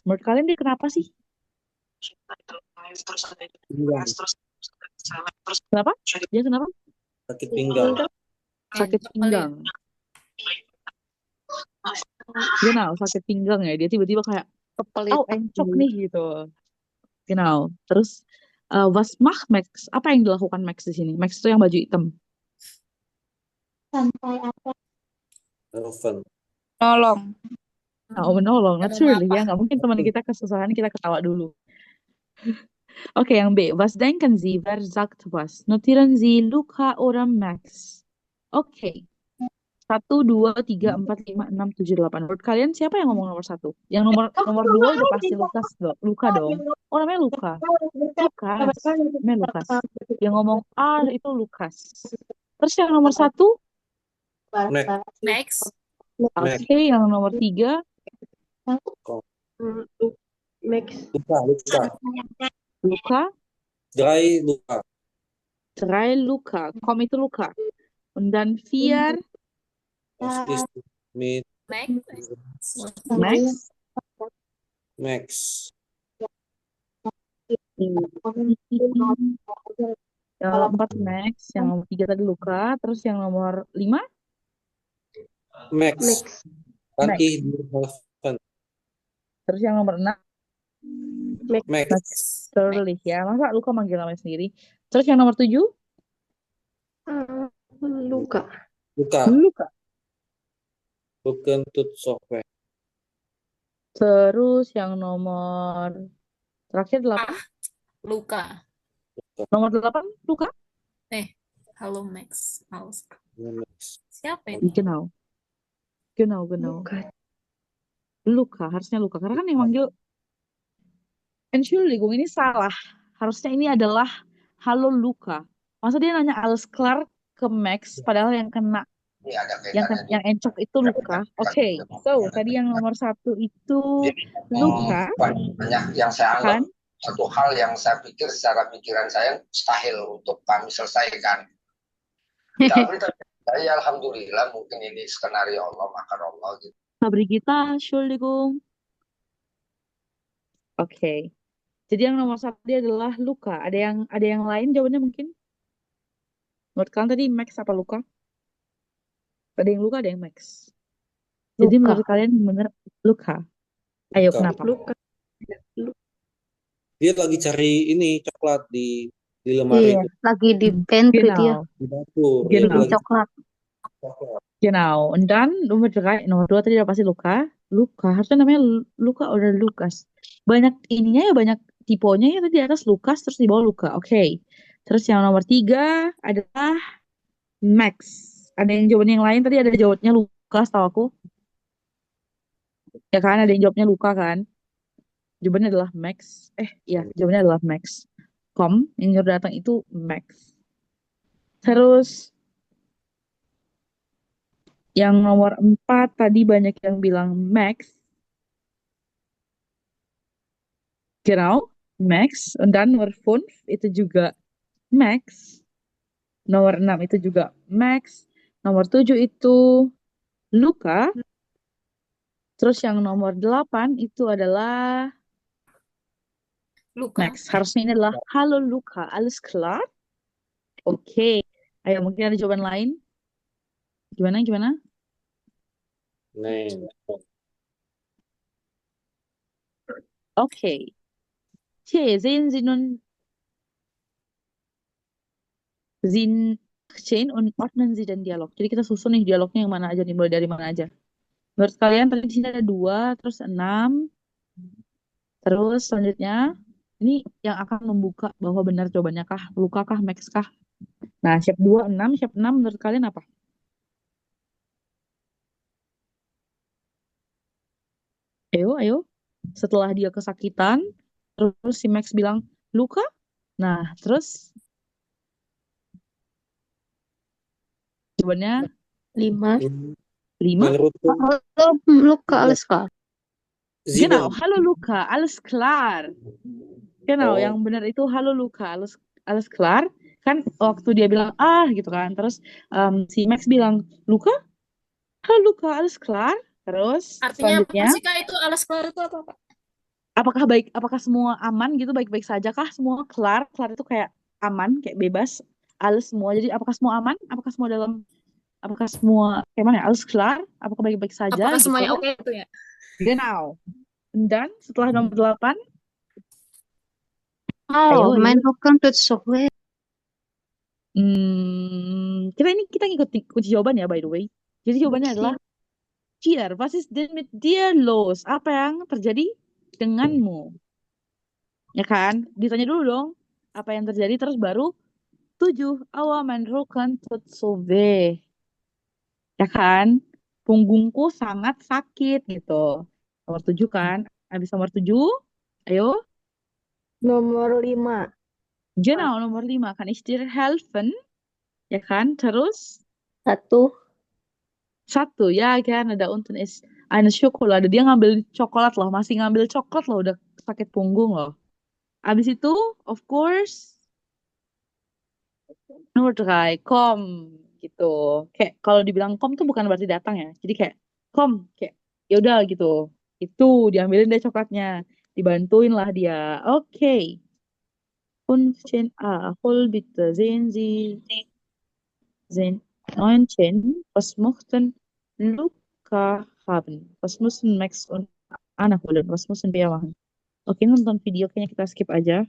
Menurut kalian dia kenapa sih? Pinggang. Kenapa? Dia kenapa? Sakit pinggang. Sakit pinggang. Genau, sakit pinggang ya. Dia tiba-tiba kayak, oh encok nih gitu. Genau. Terus, was macht Max? Apa yang dilakukan Max di sini? Max itu yang baju hitam. Sampai apa? Relevan. Nolong. Oh, menolong. Naturally apa? ya. Nggak mungkin teman kita kesusahan, kita ketawa dulu. Oke, yang B. Was denken Sie? Wer sagt was? Notieren Sie Luca oder Max? Oke. 1, 2, 3, 4, 5, 6, 7, 8. Menurut kalian siapa yang ngomong nomor 1? Yang nomor 2 udah pasti Luka dong. Oh, namanya Luka. Lukas. Namanya Lukas. Yang ngomong R itu Lukas. Terus yang nomor 1? Max. Oke, yang nomor 3? Max. Luka. Luka? Luka. 3 Luka. Kom itu Luka. Und dann 4? Max. Yang nomor 4 Max, yang nomor 3 tadi Luka, terus yang nomor 5? Max. Nanti Terus yang nomor 6? Max. Terlih ya. Masa Luka manggil namanya sendiri? Terus yang nomor 7? Luka. Bukan tut software. Terus yang nomor terakhir 8? Luka. Nomor 8 Luka? Halo Max. Siapa ini? Genau. Luka, harusnya Luka. Karena kan yang manggil Entschuldigung, ini salah. Harusnya ini adalah halo Luka. Masa dia nanya alles klar ke Max, padahal yang kena yang encok itu Luka. Oke, so tadi yang nomor 1 itu Luka. Yang saya anggap kan? satu hal yang saya pikir secara pikiran saya mustahil untuk kami selesaikan. Tapi saya alhamdulillah mungkin ini skenario Allah makar Allah gitu. Brigitta, Entschuldigung. Oke. Jadi yang nomor 1 dia adalah Luka. Ada yang lain jawabannya mungkin? Menurut kalian tadi Max apa Luka? Ada yang Luka, ada yang Max. Jadi Luka. menurut kalian yang benar Luka. Ayo, kenapa? Luka. Dia lagi cari ini coklat di lemari. Iya, lagi di pantry dia. Di dapur. Dia Dia lagi coklat. coklat. Genau. Und dann nomor 3, nomor 2 tadi udah pasti Luka. Luka, harusnya namanya Luka oder Lukas. Banyak ininya ya, banyak tipenya ya tadi di atas Lukas, terus di bawah Luka. Oke. Terus yang nomor 3 adalah Max. Ada yang jawaban yang lain tadi ada jawabnya Lukas tahu aku. Ya kan, ada yang jawabnya Luka kan. Jawabannya adalah Max. Iya, jawabannya adalah Max. Yang nyuruh datang itu Max. Terus yang nomor 4 tadi banyak yang bilang Max. Genau, Max. Und dann nomor 5 itu juga Max. Nomor 6 itu juga Max. Nomor 7 itu Luka. Terus yang nomor 8 itu adalah Luka. Max. Harusnya ini adalah Halo Luka, alles klar? Oke. Ayo, mungkin ada jawaban lain? Gimana? Nein. Oke. Sehen Sie nun sehen und ordnen Sie den Dialog. Jadi kita susun nih dialognya yang mana aja nih, mulai dari mana aja. Menurut kalian tadi di sini ada 2, terus 6, terus selanjutnya ini yang akan membuka bahwa benar jawabannya kah, Luka kah, Max kah. Nah, shape 2, 6, shape 6 menurut kalian apa? Ayo. Setelah dia kesakitan, terus si Max bilang, Luka? Nah, terus jawabannya 5. 5. Menurutku Halo, Luka, alles klar. Genau, Simon. halo Luka, alles klar. Genau, Oh, yang benar itu halo Luka, alles klar. Kan waktu dia bilang gitu kan. Terus si Max bilang, Luka? Halo Luka, alles klar. Terus Artinya apa selanjutnya, sih Kak itu alas kelar itu apa Kak? apakah semua aman gitu, baik-baik saja kah? Semua klar itu kayak aman, kayak bebas, alles semua. Jadi apakah semua aman? Apakah semua kayak mana ya? Alles klar? Apakah baik-baik saja Apakah gitu? semuanya oke itu ya? Genau. Dan setelah nomor 8, Oh, ayo. mein Rücken tut so weh. Kita ngikut kunci jawaban ya, by the way. Jadi jawabannya adalah Dir. Was ist denn mit dir los? Apa yang terjadi denganmu? Ya kan? Ditanya dulu dong. Apa yang terjadi, terus baru 7. Aua, mein Rücken tut so weh. Ya kan? Punggungku sangat sakit gitu. Nomor 7 kan? Habis nomor 7, ayo. Nomor 5. Genau, nomor 5. Kann ich dir helfen? Ya kan? Terus 1. 1, ya kan? Ada unten ist eine Schokolade. Dia ngambil coklat loh. Masih ngambil coklat loh. Udah sakit punggung loh. Abis itu, of course, nomor 3, kom. Gitu. Kayak kalau dibilang kom tuh bukan berarti datang ya. Jadi kayak kom. Kayak ya udah gitu. Itu diambilin deh coklatnya. Dibantuin lah dia. Oke. 15a. Hol bitte. Sehen 19. Was möchten Luca haben? Was müssen Max und Anna holen? Was müssen wir machen? Oke, nonton video kayaknya kita skip aja.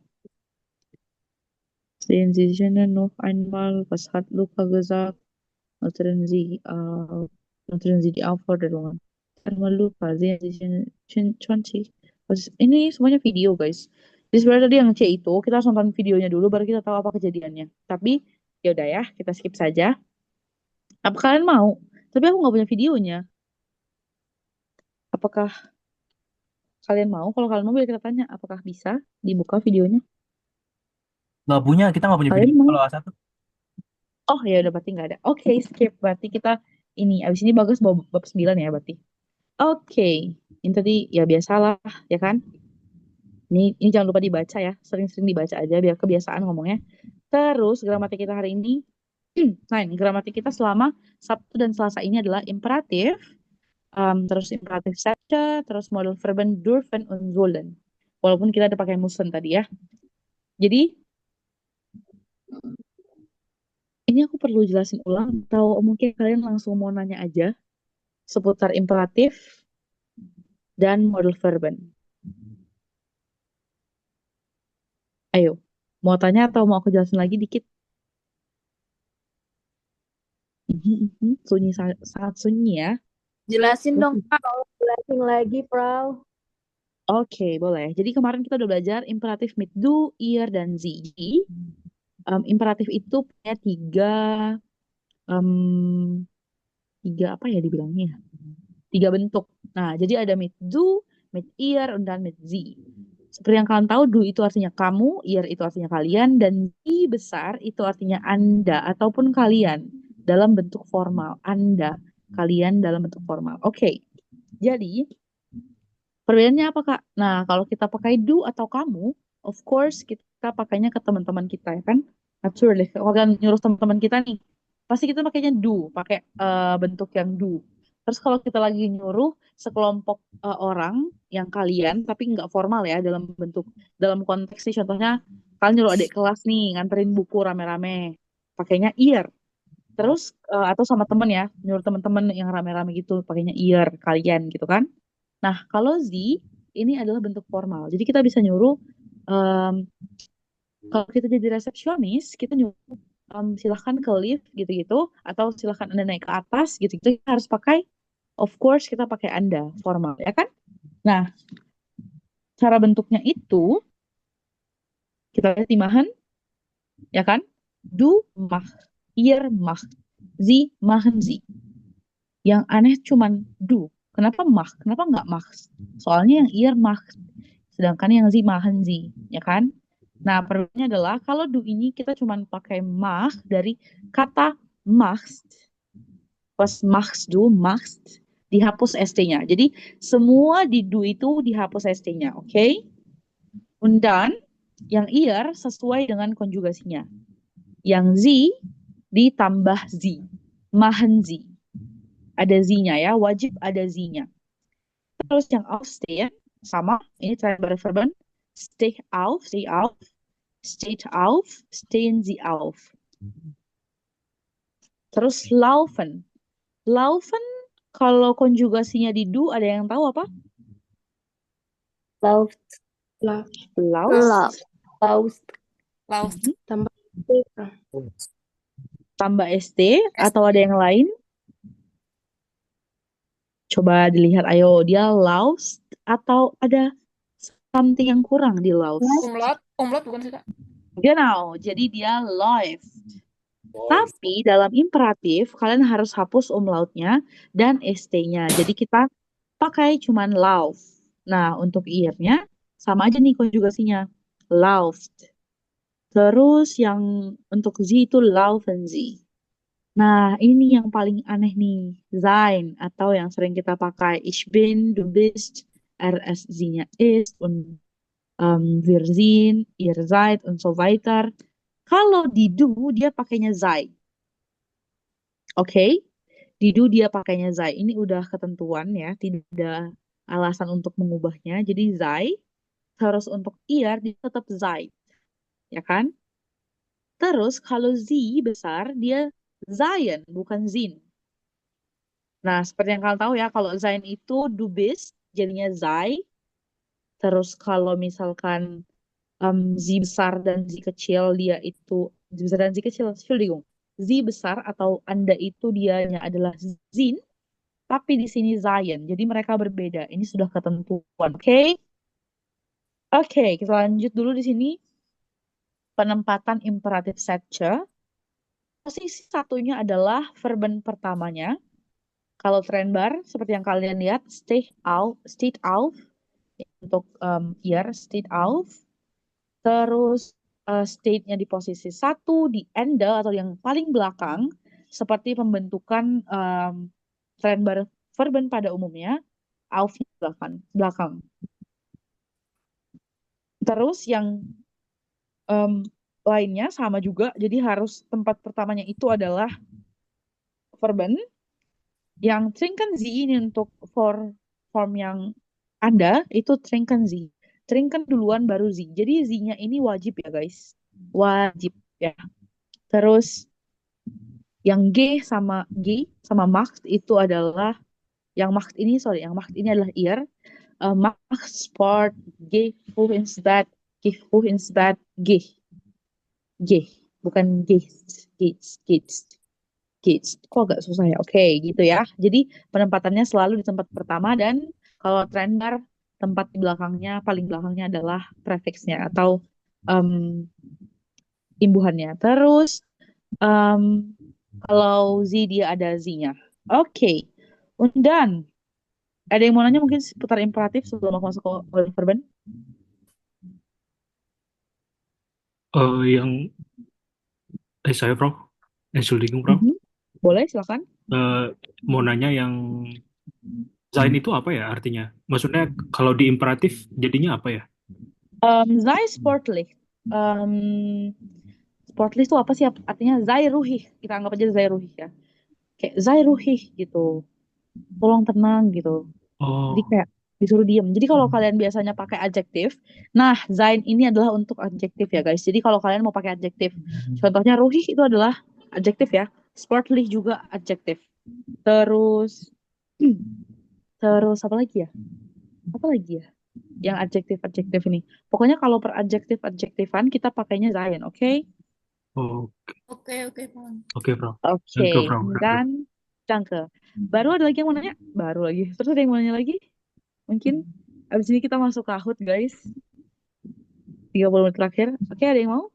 Sehen Sie noch einmal, was hat Luca gesagt? Notieren Sie die Aufforderungen. Einmal Luca, sehen Sie 20. Ini semuanya video, guys. Jadi sebenarnya tadi yang C itu, kita harus nonton videonya dulu, baru kita tahu apa kejadiannya. Tapi, ya udah ya, kita skip saja. Apa kalian mau? Tapi aku nggak punya videonya. Apakah kalian mau? Kalau kalian mau, boleh kita tanya, apakah bisa dibuka videonya? Nggak punya, kita nggak punya Kalian video mau? kalau A1. Oh ya udah, berarti nggak ada. Oke, skip. Berarti kita ini abis ini bagus bab 9 ya berarti. Oke, ini tadi ya biasalah ya kan. Ini jangan lupa dibaca ya, sering-sering dibaca aja biar kebiasaan ngomongnya. Terus gramatik kita hari ini, nah ini gramatik kita selama Sabtu dan Selasa ini adalah imperatif, terus imperatif saja, terus model verben dürfen und sollen. Walaupun kita ada pakai müssen tadi ya. Jadi ini aku perlu jelasin ulang atau mungkin kalian langsung mau nanya aja seputar imperatif dan model verben. Ayo, mau tanya atau mau aku jelasin lagi dikit? Sunyi, sangat sunyi ya. Jelasin dong, Oke, Kak. Jelasin lagi, Frau. boleh. Jadi kemarin kita udah belajar imperatif mit do, ir, dan zi. Jadi, imperatif itu punya em, tiga apa ya dibilangnya? Tiga bentuk. Nah, jadi ada mit do, mit ir, dan mit zi. Seperti yang kalian tahu, do itu artinya kamu, ir itu artinya kalian, dan zi besar itu artinya Anda ataupun kalian dalam bentuk formal. Anda, kalian dalam bentuk formal. Oke, jadi perbedaannya apa, Kak? Nah, kalau kita pakai do atau kamu, of course kita pakainya ke teman-teman kita, ya kan? Naturally. Kalau kalian nyuruh teman-teman kita nih, pasti kita pakainya do, pakai bentuk yang do. Terus kalau kita lagi nyuruh sekelompok orang yang kalian, tapi nggak formal ya, dalam konteks nih, contohnya kalian nyuruh adik kelas nih, nganterin buku rame-rame, pakainya ir. Terus, atau sama temen ya, nyuruh teman-teman yang rame-rame gitu, pakainya ir, kalian gitu kan. Nah, kalau Z ini adalah bentuk formal. Jadi kita bisa nyuruh, em, kalau kita jadi resepsionis, kita nyuruh silahkan ke lift gitu-gitu, atau silahkan Anda naik ke atas gitu-gitu. Kita harus pakai, of course kita pakai Anda, formal, ya kan? Nah, cara bentuknya itu, kita lihat di Mahan, ya kan? Du, mach, ihr, mach, Sie, machen Sie. Yang aneh cuman du. Kenapa mach? Kenapa nggak mach? Soalnya yang ihr mach, sedangkan yang sie machen sie, ya kan? Nah, perbedaannya adalah kalau do ini kita cuman pakai mach dari kata machst. Was machst du? Machst. Dihapus ST-nya. Jadi semua di do itu dihapus ST-nya, oke? Und dann yang ihr sesuai dengan konjugasinya. Yang sie ditambah sie. Machen sie. Ada Z-nya ya, wajib ada Z-nya. Terus yang aufstehen, sama, ini Verben. Steh auf, steht auf, stehen Sie auf. Terus laufen. Laufen, kalau konjugasinya di do, ada yang tahu apa? Lauf. Laust. Laust. Tambah Tambah ST, atau ada yang lain? Coba dilihat, ayo, dia laust atau ada something yang kurang di laust? Umlaut bukan sih, Kak? Genau, jadi dia läuft. Tapi dalam imperatif, kalian harus hapus umlautnya dan ST-nya. Jadi kita pakai cuman lauf. Nah, untuk ir-nya, sama aja nih konjugasinya. Lauft. Terus yang untuk Z itu laufen Sie. Nah, ini yang paling aneh nih. Sein, atau yang sering kita pakai. Ich bin, du bist, RS Sie-nya ist, und wir sind, ihr seid, und so weiter. Kalau di do, dia pakainya sei. Oke? Di do dia pakainya sei. Ini udah ketentuan ya, tidak ada alasan untuk mengubahnya. Jadi sei, terus untuk ir, dia tetap sei. Ya kan? Terus kalau sie besar, dia seien, bukan sind. Nah, seperti yang kalian tahu ya, kalau sein itu du bist, jadinya sei. Terus kalau misalkan Z besar dan Z kecil, dia itu Z besar dan Z kecil, Entschuldigung. Z besar atau Anda itu dianya adalah Zin, tapi di sini Zion. Jadi mereka berbeda. Ini sudah ketentuan. Oke? Oke, kita lanjut dulu di sini. Penempatan imperatif Sätze. Posisi satunya adalah verben pertamanya. Kalau Trennbar, seperti yang kalian lihat, steht auf. Untuk ir, steht auf. Terus state-nya di posisi 1, di Ende atau yang paling belakang, seperti pembentukan verben pada umumnya, auf di belakang. Terus yang lainnya sama juga, jadi harus tempat pertamanya itu adalah verben. Yang trinken Sie ini untuk form yang Anda, itu trinken Sie. Trinken duluan baru Z. Jadi Z-nya ini wajib ya guys. Wajib ya. Terus yang G sama macht itu adalah yang macht ini adalah ir. Macht Sport, G ins Bett, G. G. Bukan Gates. Kids. Kok agak susah ya? Oke, gitu ya. Jadi penempatannya selalu di tempat pertama dan kalau trend bar tempat di belakangnya, paling belakangnya adalah prefixnya atau em, imbuhannya. Terus em, kalau Z dia ada Z-nya. Oke. Dan ada yang mau nanya mungkin seputar imperatif sebelum aku masuk ke model verben? Yang saya Prof, Entschuldigung Prof, Mhm. Boleh, silakan. mau nanya yang Zain itu apa ya artinya? Maksudnya kalau di imperatif jadinya apa ya? Sei sportlich. Sportlich itu apa sih artinya? Sei ruhig. Kita anggap aja sei ruhig ya. Kayak sei ruhig gitu. Tolong tenang gitu. Jadi Oh, kayak disuruh diem. Jadi kalau kalian biasanya pakai adjektif, nah sein ini adalah untuk adjektif ya guys. Jadi kalau kalian mau pakai adjektif, contohnya ruhig itu adalah adjektif ya. Sportlich juga adjektif. Terus, terus apa lagi ya? Apa lagi ya? Yang adjektif-adjektif ini. Pokoknya kalau per adjektif-adjektifan kita pakainya sein, oke? oh, Oke, oke, paham. oke Prof. Oke, Danke Prof. Danke. dan danke. Baru ada lagi yang mau nanya? Baru lagi. Terus ada yang mau nanya lagi? Mungkin abis ini kita masuk ke Kahoot, guys. 30 menit terakhir. Oke, ada yang mau?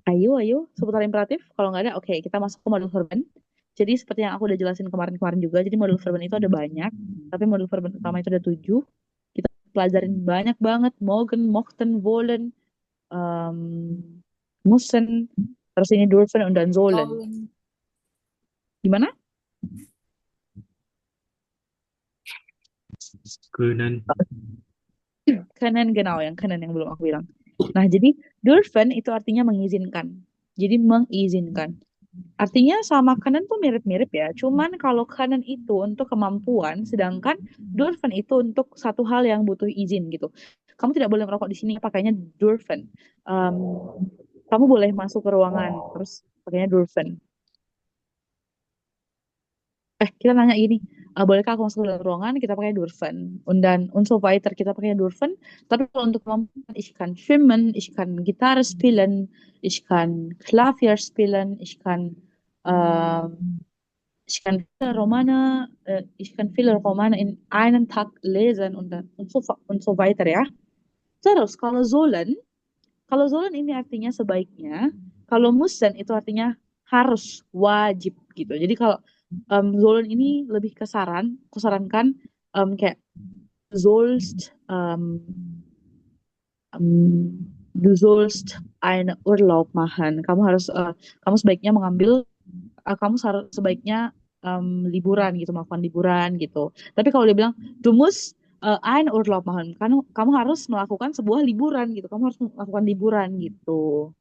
Ayo, seputar imperatif. Kalau nggak ada, oke, kita masuk ke model verben. Jadi seperti yang aku udah jelasin kemarin-kemarin juga, jadi model verben itu ada banyak, tapi model verben utama itu ada 7. Kita pelajarin banyak banget, mogen, mochten, wollen, müssen, terus ini dürfen, und dann sollen. Sollen. Gimana? Können. Können, genau, yang können yang belum aku bilang. Nah, jadi dürfen itu artinya mengizinkan. Jadi mengizinkan. Artinya sama können tuh mirip-mirip ya. Cuman kalau können itu untuk kemampuan, sedangkan dürfen itu untuk satu hal yang butuh izin gitu. Kamu tidak boleh merokok di sini, pakainya dürfen. Kamu boleh masuk ke ruangan, terus pakainya dürfen. Kita nanya gini, bolehkah aku masuk ke dalam ruangan? Kita pakai dürfen. Dan und so weiter kita pakai dürfen. Tapi kalau untuk kemampuan, ich kann schwimmen, ich kann Gitarre spielen, ich kann Klavier spielen, ich kann viele Romane, ich kann viele Romane in einem Tag lesen und so weiter ya. Terus kalau sollen ini artinya sebaiknya, kalau müssen itu artinya harus, wajib gitu. Jadi kalau sollen ini lebih ke saran, aku sarankan kayak sollst, du sollst einen Urlaub machen. Kamu sebaiknya mengambil, kamu sebaiknya liburan gitu, melakukan liburan gitu. Tapi kalau dia bilang, du musst einen Urlaub machen, kamu harus melakukan sebuah liburan gitu. Kamu harus melakukan liburan gitu.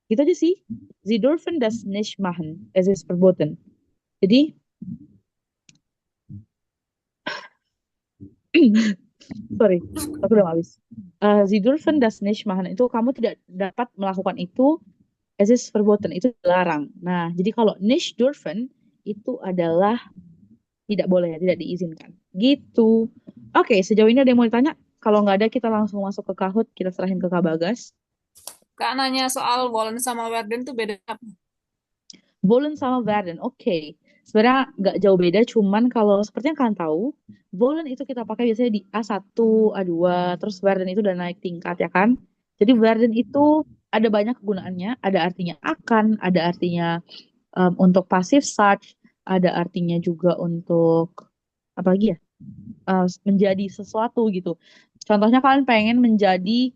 Gitu aja sih. Sie dürfen das nicht machen. Es ist verboten. Jadi, sorry, aku udah habis. Sie dürfen das nicht machen. Itu kamu tidak dapat melakukan itu. Es ist verboten. Itu dilarang. Nah, jadi kalau nicht dürfen itu adalah tidak boleh ya, tidak diizinkan. Gitu. Oke, sejauh ini ada yang mau ditanya? Kalau nggak ada, kita langsung masuk ke Kahoot. Kita serahin ke Kak Bagas. Kak nanya soal wollen sama werden tuh beda apa? Wollen sama werden, oke. Sebenarnya nggak jauh beda, cuman kalau seperti yang kalian tahu, wollen itu kita pakai biasanya di A1, A2, terus werden itu udah naik tingkat ya kan? Jadi werden itu ada banyak kegunaannya, ada artinya akan, ada artinya untuk passive such, ada artinya juga untuk apa lagi ya? Menjadi sesuatu gitu. Contohnya kalian pengen menjadi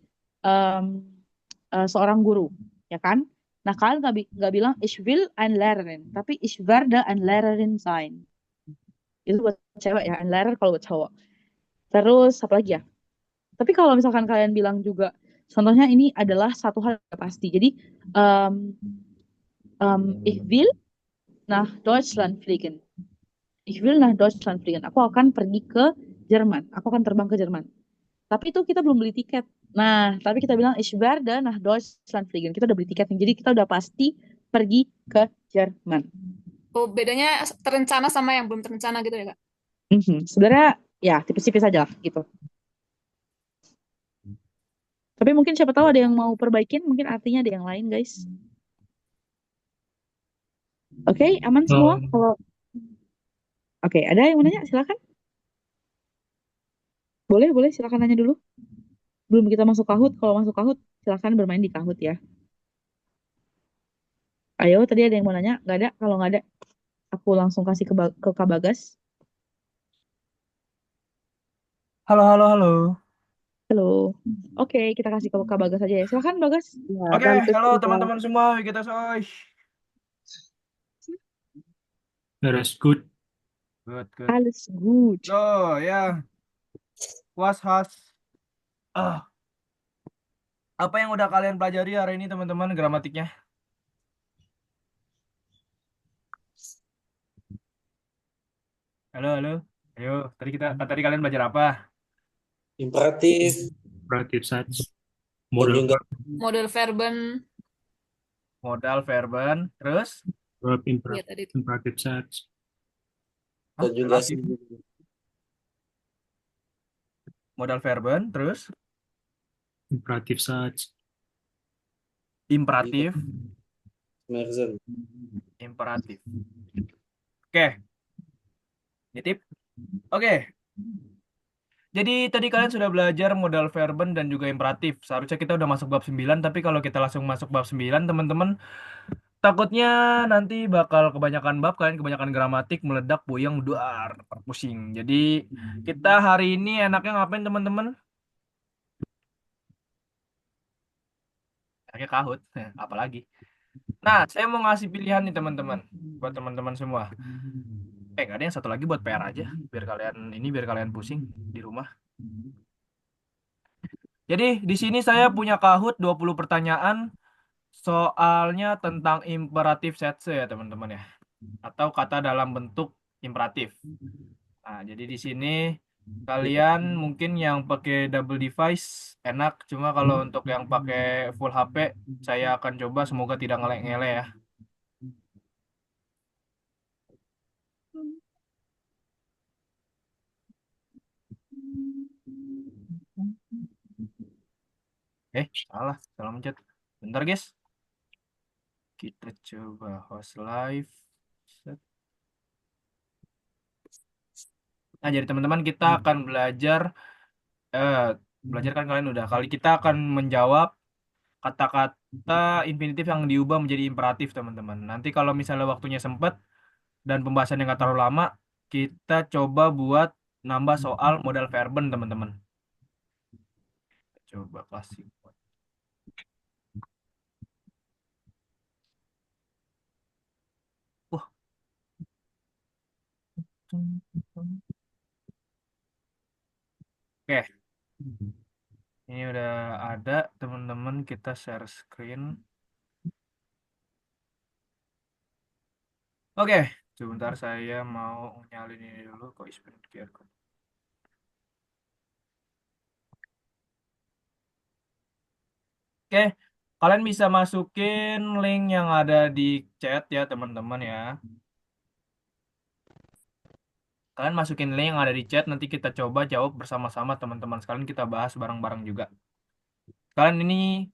seorang guru, ya kan? Nah, kalian nggak bilang ich will ein Lehrerin, tapi ich werde ein Lehrerin sein. Itu buat cewek ya, ein Lehrer kalau buat cowok. Terus apa lagi ya? Tapi kalau misalkan kalian bilang juga, contohnya ini adalah satu hal yang pasti. Jadi ich will nach Deutschland fliegen. Ich will nach Deutschland fliegen. Aku akan pergi ke Jerman. Aku akan terbang ke Jerman. Tapi itu kita belum beli tiket. Nah, tapi kita bilang ich werde nach Deutschland fliegen. Kita udah beli tiketnya. Jadi kita udah pasti pergi ke Jerman. Oh, bedanya terencana sama yang belum terencana gitu ya, Kak? Sebenarnya ya tipis-tipis aja lah gitu. Tapi mungkin siapa tahu ada yang mau perbaikin, mungkin artinya ada yang lain, guys. Oke, aman semua? Um, Kalau Oke, ada yang mau nanya? Silakan. Boleh, silakan nanya dulu. Belum kita masuk Kahoot. Kalau masuk Kahoot, silakan bermain di Kahoot ya. Ayo, tadi ada yang mau nanya? Nggak ada? Kalau nggak ada, aku langsung kasih ke Kak Bagas. Halo, halo, halo. Halo. Oke, kita kasih ke Kak Bagas aja ya. Silakan, Bagas. Ya, Oke, bantu halo juga. teman-teman semua, kita soy. that's good. Good, good. Alles gut. So, ya, was has. Ah, apa yang udah kalian pelajari hari ini teman-teman gramatiknya? Halo, halo. Ayo, tadi kalian belajar apa? Imperatif, Imperative such. Model conjugasi, Model verben. Modal verben, terus verb, Iya tadi itu. imperative such. conjugasi, modal verben, terus Imperative such. imperatif, Merzen. imperatif. Oke, nitip. Oke. Jadi tadi kalian sudah belajar modal verben dan juga imperatif. Seharusnya kita udah masuk bab 9, tapi kalau kita langsung masuk bab 9, teman-teman, takutnya nanti bakal kebanyakan bab, kalian kebanyakan gramatik, meledak, puyeng, duar, pusing. Jadi kita hari ini enaknya ngapain teman-teman? Enaknya Kahoot, apalagi. Nah, saya mau ngasih pilihan nih teman-teman, buat teman-teman semua. Nggak ada yang satu lagi buat PR aja, biar kalian pusing di rumah. Jadi di sini saya punya Kahoot 20 pertanyaan. Soalnya tentang imperatif setze ya teman-teman ya. Atau kata dalam bentuk imperatif. Nah, jadi di sini kalian mungkin yang pakai double device enak. Cuma kalau untuk yang pakai full HP, saya akan coba semoga tidak ngelek-ngelek ya. Salah mencet. Bentar guys. Kita coba host live. Set. Nah, jadi teman-teman kita akan belajar kan kalian udah. Kali kita akan menjawab kata-kata infinitif yang diubah menjadi imperatif, teman-teman. Nanti kalau misalnya waktunya sempat dan pembahasannya nggak terlalu lama, kita coba buat nambah soal modal verben, teman-teman. Coba kasih. Wah. Oke. Ini udah ada, teman-teman. Kita share screen. Oke, sebentar saya mau nyalin ini dulu. Kok spin QR code? Oke, kalian bisa masukin link yang ada di chat ya, teman-teman ya. Kalian masukin link yang ada di chat, nanti kita coba jawab bersama-sama teman-teman. Sekalian kita bahas bareng-bareng juga. Kalian ini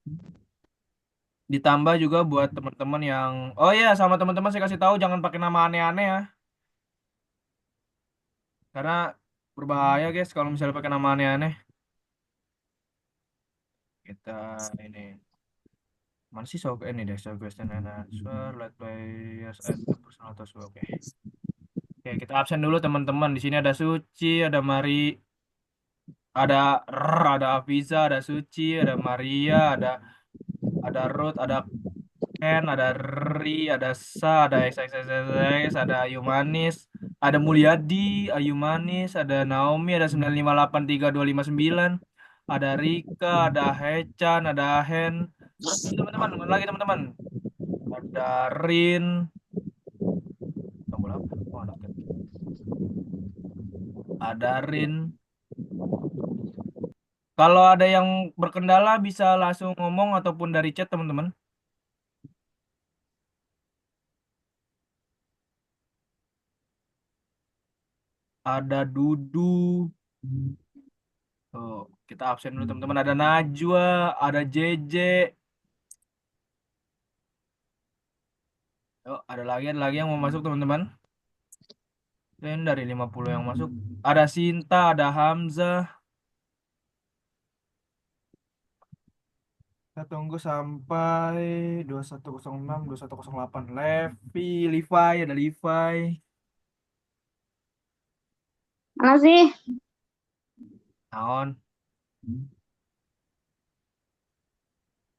ditambah juga buat teman-teman yang... Oh ya, sama teman-teman saya kasih tahu jangan pakai nama aneh-aneh ya. Karena berbahaya guys kalau misalnya pakai nama aneh-aneh. Kita ini... Mana sih ini deh, so question and answer, let players add the personal touch. Oke. Oke, kita absen dulu teman-teman. Di sini ada Suci, ada Mari, ada Afiza, ada Suci, ada Maria, ada Ruth, ada Ken, ada Ri, ada Sa, ada XXXX, ada Ayu Manis, ada Mulyadi, Ayu Manis, ada Naomi, ada 9583259, ada Rika, ada Hechan, ada Hen. Teman-teman, mana lagi teman-teman? Ada Rin. Tombol apa? Oh, ada Rin. Kalau ada yang berkendala bisa langsung ngomong ataupun dari chat teman-teman. Ada Dudu. Tuh, kita absen dulu teman-teman. Ada Najwa, ada JJ. Yuk, ada lagi yang mau masuk teman-teman. Dan dari 50 yang masuk, ada Sinta, ada Hamzah. Kita tunggu sampai 2106, 2108. Levi, ada Levi. Mana sih? Naon.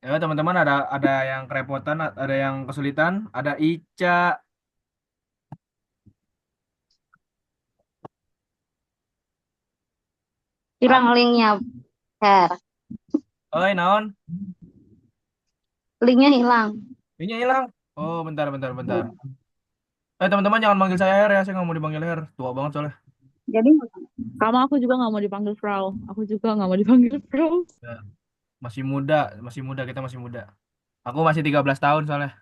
Ya teman-teman, ada yang kerepotan, ada yang kesulitan, ada Ica. Hilang linknya, Her. Oi, naon? Linknya hilang. Linknya hilang. Oh, bentar. Teman-teman jangan manggil saya Her ya, saya nggak mau dipanggil Her. Tua banget soalnya. Jadi Sama aku juga nggak mau dipanggil Frau. Aku juga nggak mau dipanggil Frau. Ya, masih muda, kita masih muda. Aku masih 13 tahun soalnya.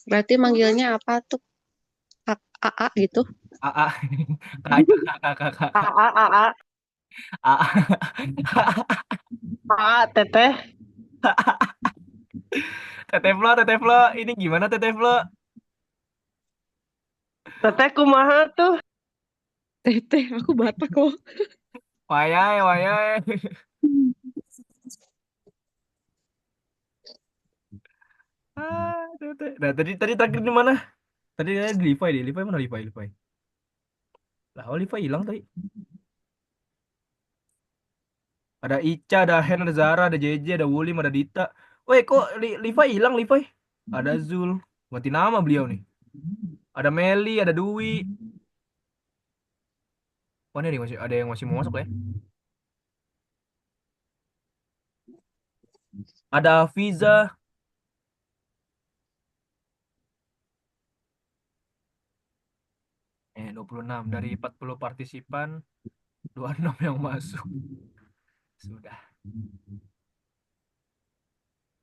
Berarti manggilnya apa tuh? AA gitu? AA. Kakak. AA. AA, teteh. Teteh Flo, ini gimana Teteh Flo? Teteh kumaha tuh? Teteh, aku Batak kok. Wayai. Teteh. Nah, tadi terakhir di mana? Tadi di Levi mana Levi? Lah, Levi hilang tadi. Ada Ica, ada Hen, ada Zara, ada JJ, ada Wulim, ada Dita. Woi, kok Levi hilang, Levi? Ada Zul. Ganti nama beliau nih. Ada Meli, ada Dwi. Mana nih ada yang masih mau masuk ya? Ada Fiza. 26 dari 40 partisipan, 26 yang masuk. Sudah.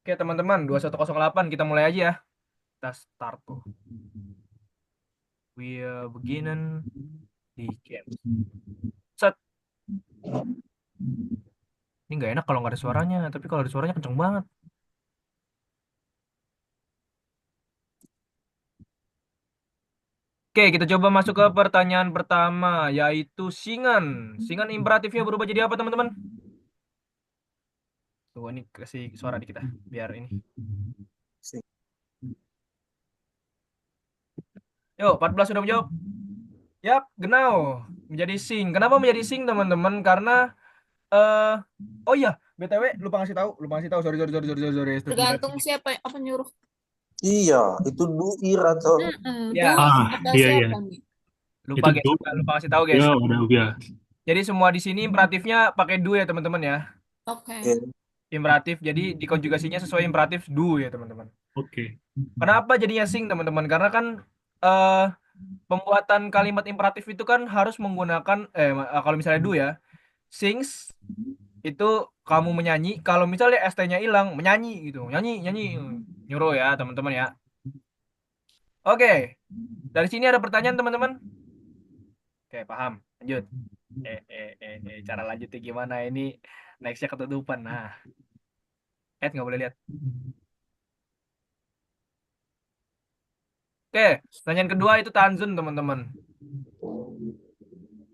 Oke, teman-teman, 2108 kita mulai aja ya. Kita start tuh. We beginnen di game. Set. Ini nggak enak kalau nggak ada suaranya, tapi kalau ada suaranya kenceng banget. Oke, kita coba masuk ke pertanyaan pertama, yaitu singan. Singan imperatifnya berubah jadi apa, teman-teman? Tunggu, ini kasih suara di kita, biar ini. Yuk, 14 sudah menjawab. Yap, genau. Menjadi sing. Kenapa menjadi sing, teman-teman? Karena, oh iya, BTW, lupa ngasih tahu. Sorry. Tergantung siapa apa nyuruh. Iya, itu Ira tuh. Ya. Kata Iya. siapa nih? Lupa kasih tahu, guys. Ya, udah. Jadi semua di sini imperatifnya pakai do ya, teman-teman ya. Oke. Imperatif, jadi dikonjugasinya sesuai imperatif do ya, teman-teman. Oke. Kenapa jadinya sing, teman-teman? Karena kan pembuatan kalimat imperatif itu kan harus menggunakan kalau misalnya do ya, sings itu kamu menyanyi, kalau misalnya ST-nya hilang, menyanyi gitu. Nyanyi, nyuruh ya, teman-teman ya. Oke. Dari sini ada pertanyaan, teman-teman? Oke, paham. Lanjut. Cara lanjutnya gimana ini? Nextnya ketutupan. Nah, nggak boleh lihat. Oke, pertanyaan kedua itu tanzun, teman-teman.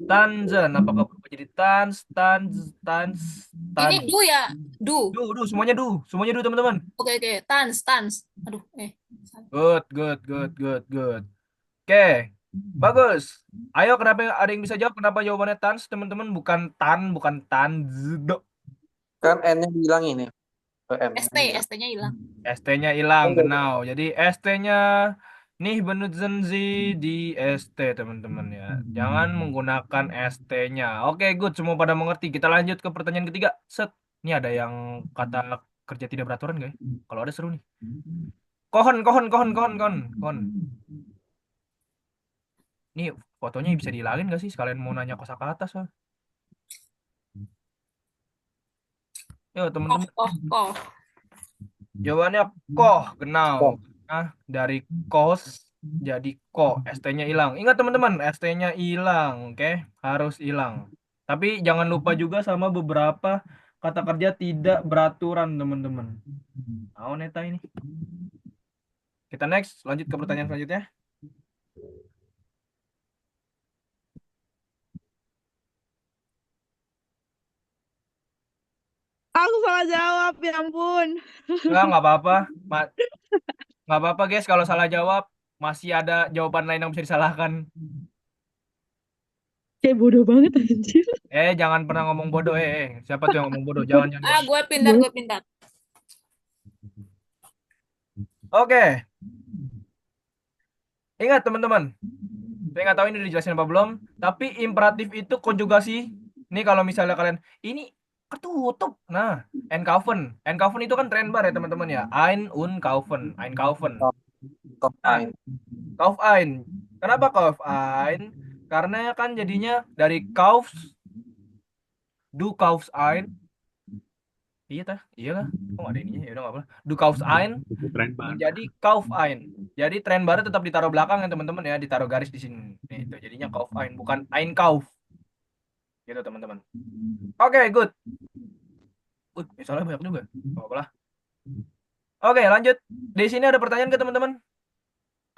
Tanzan, apakah berubah jadi tans? Ini do ya? Do. Do, semuanya do, teman-teman. Oke. Tans. Aduh, Good. Oke, bagus. Ayo, kenapa ada yang bisa jawab? Kenapa jawabannya tans, teman-teman? Bukan tanzdo. Kan N-nya dihilangin ya. ST-nya hilang. ST-nya hilang, genau. Jadi ST-nya nih benutzen Sie di ST, teman-teman ya. Jangan menggunakan ST-nya. Oke, good. Semua pada mengerti. Kita lanjut ke pertanyaan ketiga. Set. Ini ada yang kata kerja tidak beraturan, guys. Kalau ada seru nih. Kohon. Ini fotonya bisa dihilangin gak sih? Sekalian mau nanya kosakata soal. Yo, teman-teman. Koh. Jawabannya koh, genau. Nah, dari kos jadi ko, ST-nya hilang. Ingat teman-teman, ST-nya hilang, oke? Harus hilang. Tapi jangan lupa juga sama beberapa kata kerja tidak beraturan, teman-teman. Mau neta ini. Kita next, lanjut ke pertanyaan selanjutnya. Aku salah jawab, ya ampun. Nggak apa-apa. Nggak apa-apa, guys. Kalau salah jawab, masih ada jawaban lain yang bisa disalahkan. Kayak bodoh banget anjir. Jangan pernah ngomong bodoh. Siapa tuh yang ngomong bodoh? Jangan. Gue pintar. Oke. Ingat, teman-teman. Saya nggak tahu ini dijelasin apa belum. Tapi imperatif itu konjugasi. Ini kalau misalnya kalian, ini ketutup. Nah, Enkaufen. Enkaufen itu kan trend bar ya, teman-teman ya. Kaufen. Einkaufen. Nah, Kauf ein. Kenapa Kauf ein? Karena kan jadinya dari Kauf du Kaufs ein. Iya kah? Kok nggak ada ininya? Ya udah nggak apa. Du Kaufs ein menjadi Kauf ein. Jadi tren baru tetap ditaruh belakang ya teman-teman ya, ditaruh garis di sini. Nih, itu jadinya Kauf ein, bukan Einkauf. Gitu teman-teman. Oke, good. Misalnya banyak juga. Nggak apa-apa lah. Oke, lanjut. Di sini ada pertanyaan ke teman-teman.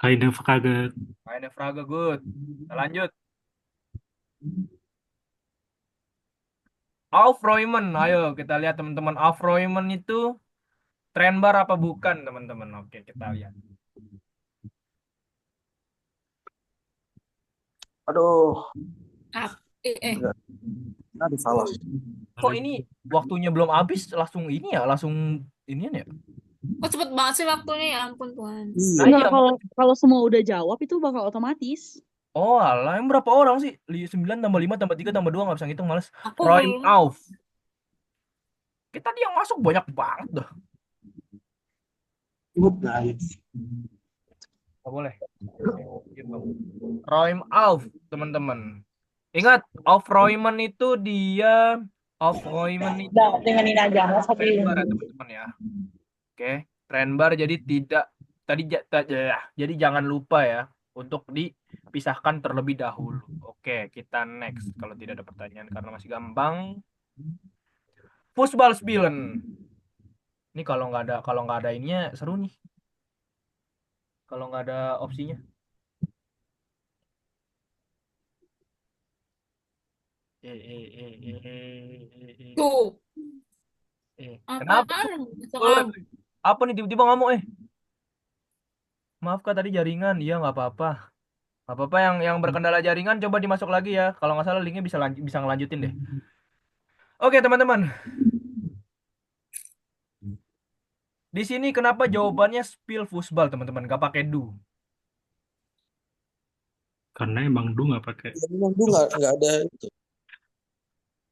Eine Frage. Eine Frage, good. Kita lanjut. Aufräumen, ayo kita lihat teman-teman. Aufräumen itu tren bar apa bukan teman-teman? Oke, kita lihat. Aduh. Aduh, salah. Kok ini waktunya belum habis langsung ini ya? Langsung inian ya? Kok cepet banget sih waktunya, ya ampun Tuhan. Enggak, kalau semua udah jawab itu bakal otomatis. Oh alah, yang berapa orang sih? 9 tambah 5 tambah 3 tambah 2 nggak bisa ngitung, males. Räum auf. Kita dia yang masuk banyak banget dah. Guys. Nggak boleh. Räum auf, teman-teman. Ingat, Aufräumen itu dia Aufräumen itu dengerin aja, trend bar ya, teman-teman ya. Oke, trend bar jadi tidak jadi jangan lupa ya untuk dipisahkan terlebih dahulu. Oke, kita next kalau tidak ada pertanyaan karena masih gampang. Fußballspielen. Ini kalau nggak ada ininya seru nih. Kalau nggak ada opsinya. Tuh. Kenapa? Apa nih tiba-tiba ngamuk Maaf Kak, tadi jaringan. Iya, nggak apa-apa. Nggak apa-apa, yang berkendala jaringan coba dimasuk lagi ya. Kalau nggak salah linknya bisa ngelanjutin deh. Oke, teman-teman. Di sini kenapa jawabannya spill Fußball, teman-teman? Nggak pakai du. Karena emang du nggak pakai. Emang du nggak ada itu.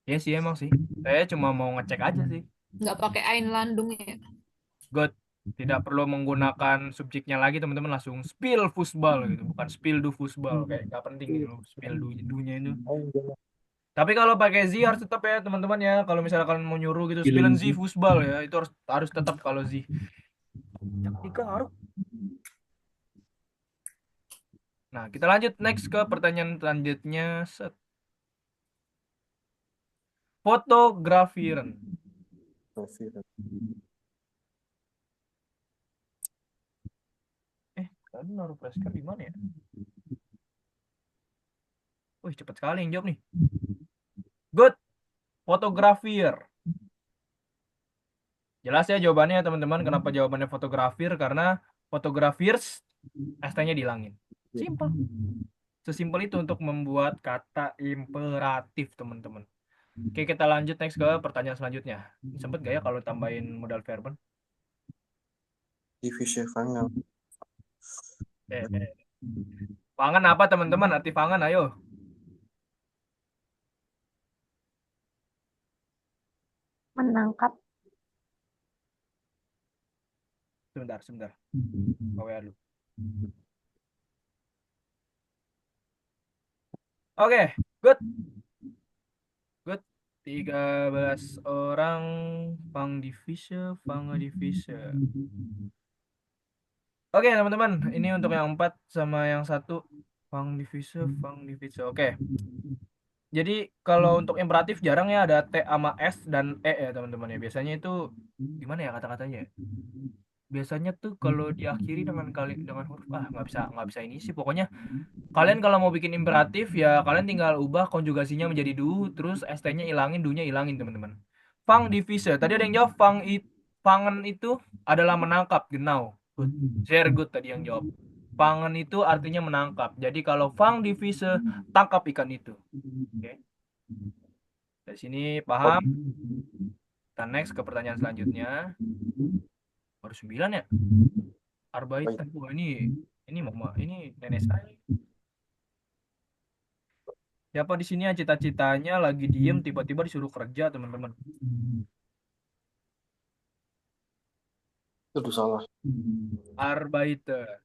Ya sih, emang sih. Saya cuma mau ngecek aja sih. Nggak pakai Einlandung ya. Good. Tidak perlu menggunakan subjeknya lagi, teman-teman. Langsung spill Fußball gitu. Bukan spill du Fußball. Kayak nggak penting gitu loh. Spill dunya itu. Tapi kalau pakai Z harus tetap ya, teman-teman ya. Kalau misalnya kalian mau nyuruh gitu, spillen Z Fußball ya. Itu harus tetap kalau Z. Jika harus. Nah, kita lanjut next ke pertanyaan selanjutnya. Fotografieren. Tadi naruh flashcard di mana ya? Wih, cepet sekali yang jawab nih. Good. Fotografier. Jelas ya jawabannya teman-teman. Kenapa jawabannya fotografier? Karena fotografiers ST-nya dihilangin. Simpel. Sesimpel itu untuk membuat kata imperatif, teman-teman. Oke, kita lanjut next ke pertanyaan selanjutnya. Sempet gak ya kalau tambahin modal verben? Divisi Vangen. Vangen apa, teman-teman? Arti Vangen, ayo. Menangkap. Sebentar. Bawa dulu. Oke, good. 13 orang Fangdivise. Oke, teman-teman, ini untuk yang 4 sama yang 1 Fangdivise. Oke. Jadi kalau untuk imperatif jarang ya ada T sama S dan E ya teman-teman ya. Biasanya itu gimana ya kata-katanya ya? Biasanya tuh kalau diakhiri dengan huruf nggak bisa ini sih. Pokoknya kalian kalau mau bikin imperatif ya kalian tinggal ubah konjugasinya menjadi do, terus ST-nya ilangin, do-nya ilangin teman-teman. Fang divise. Tadi ada yang jawab fangen itu adalah menangkap, genau. Good. Very good tadi yang jawab. Fangen itu artinya menangkap. Jadi kalau fang divise, tangkap ikan itu. Oke. Dari sini paham? Kita next ke pertanyaan selanjutnya. Baru 9 ya? Arbaitan. Wah, ini mama, ini nenek saya. Siapa di sini yang cita-citanya lagi diem tiba-tiba disuruh kerja, teman-teman? Itu salah. Arbeiter.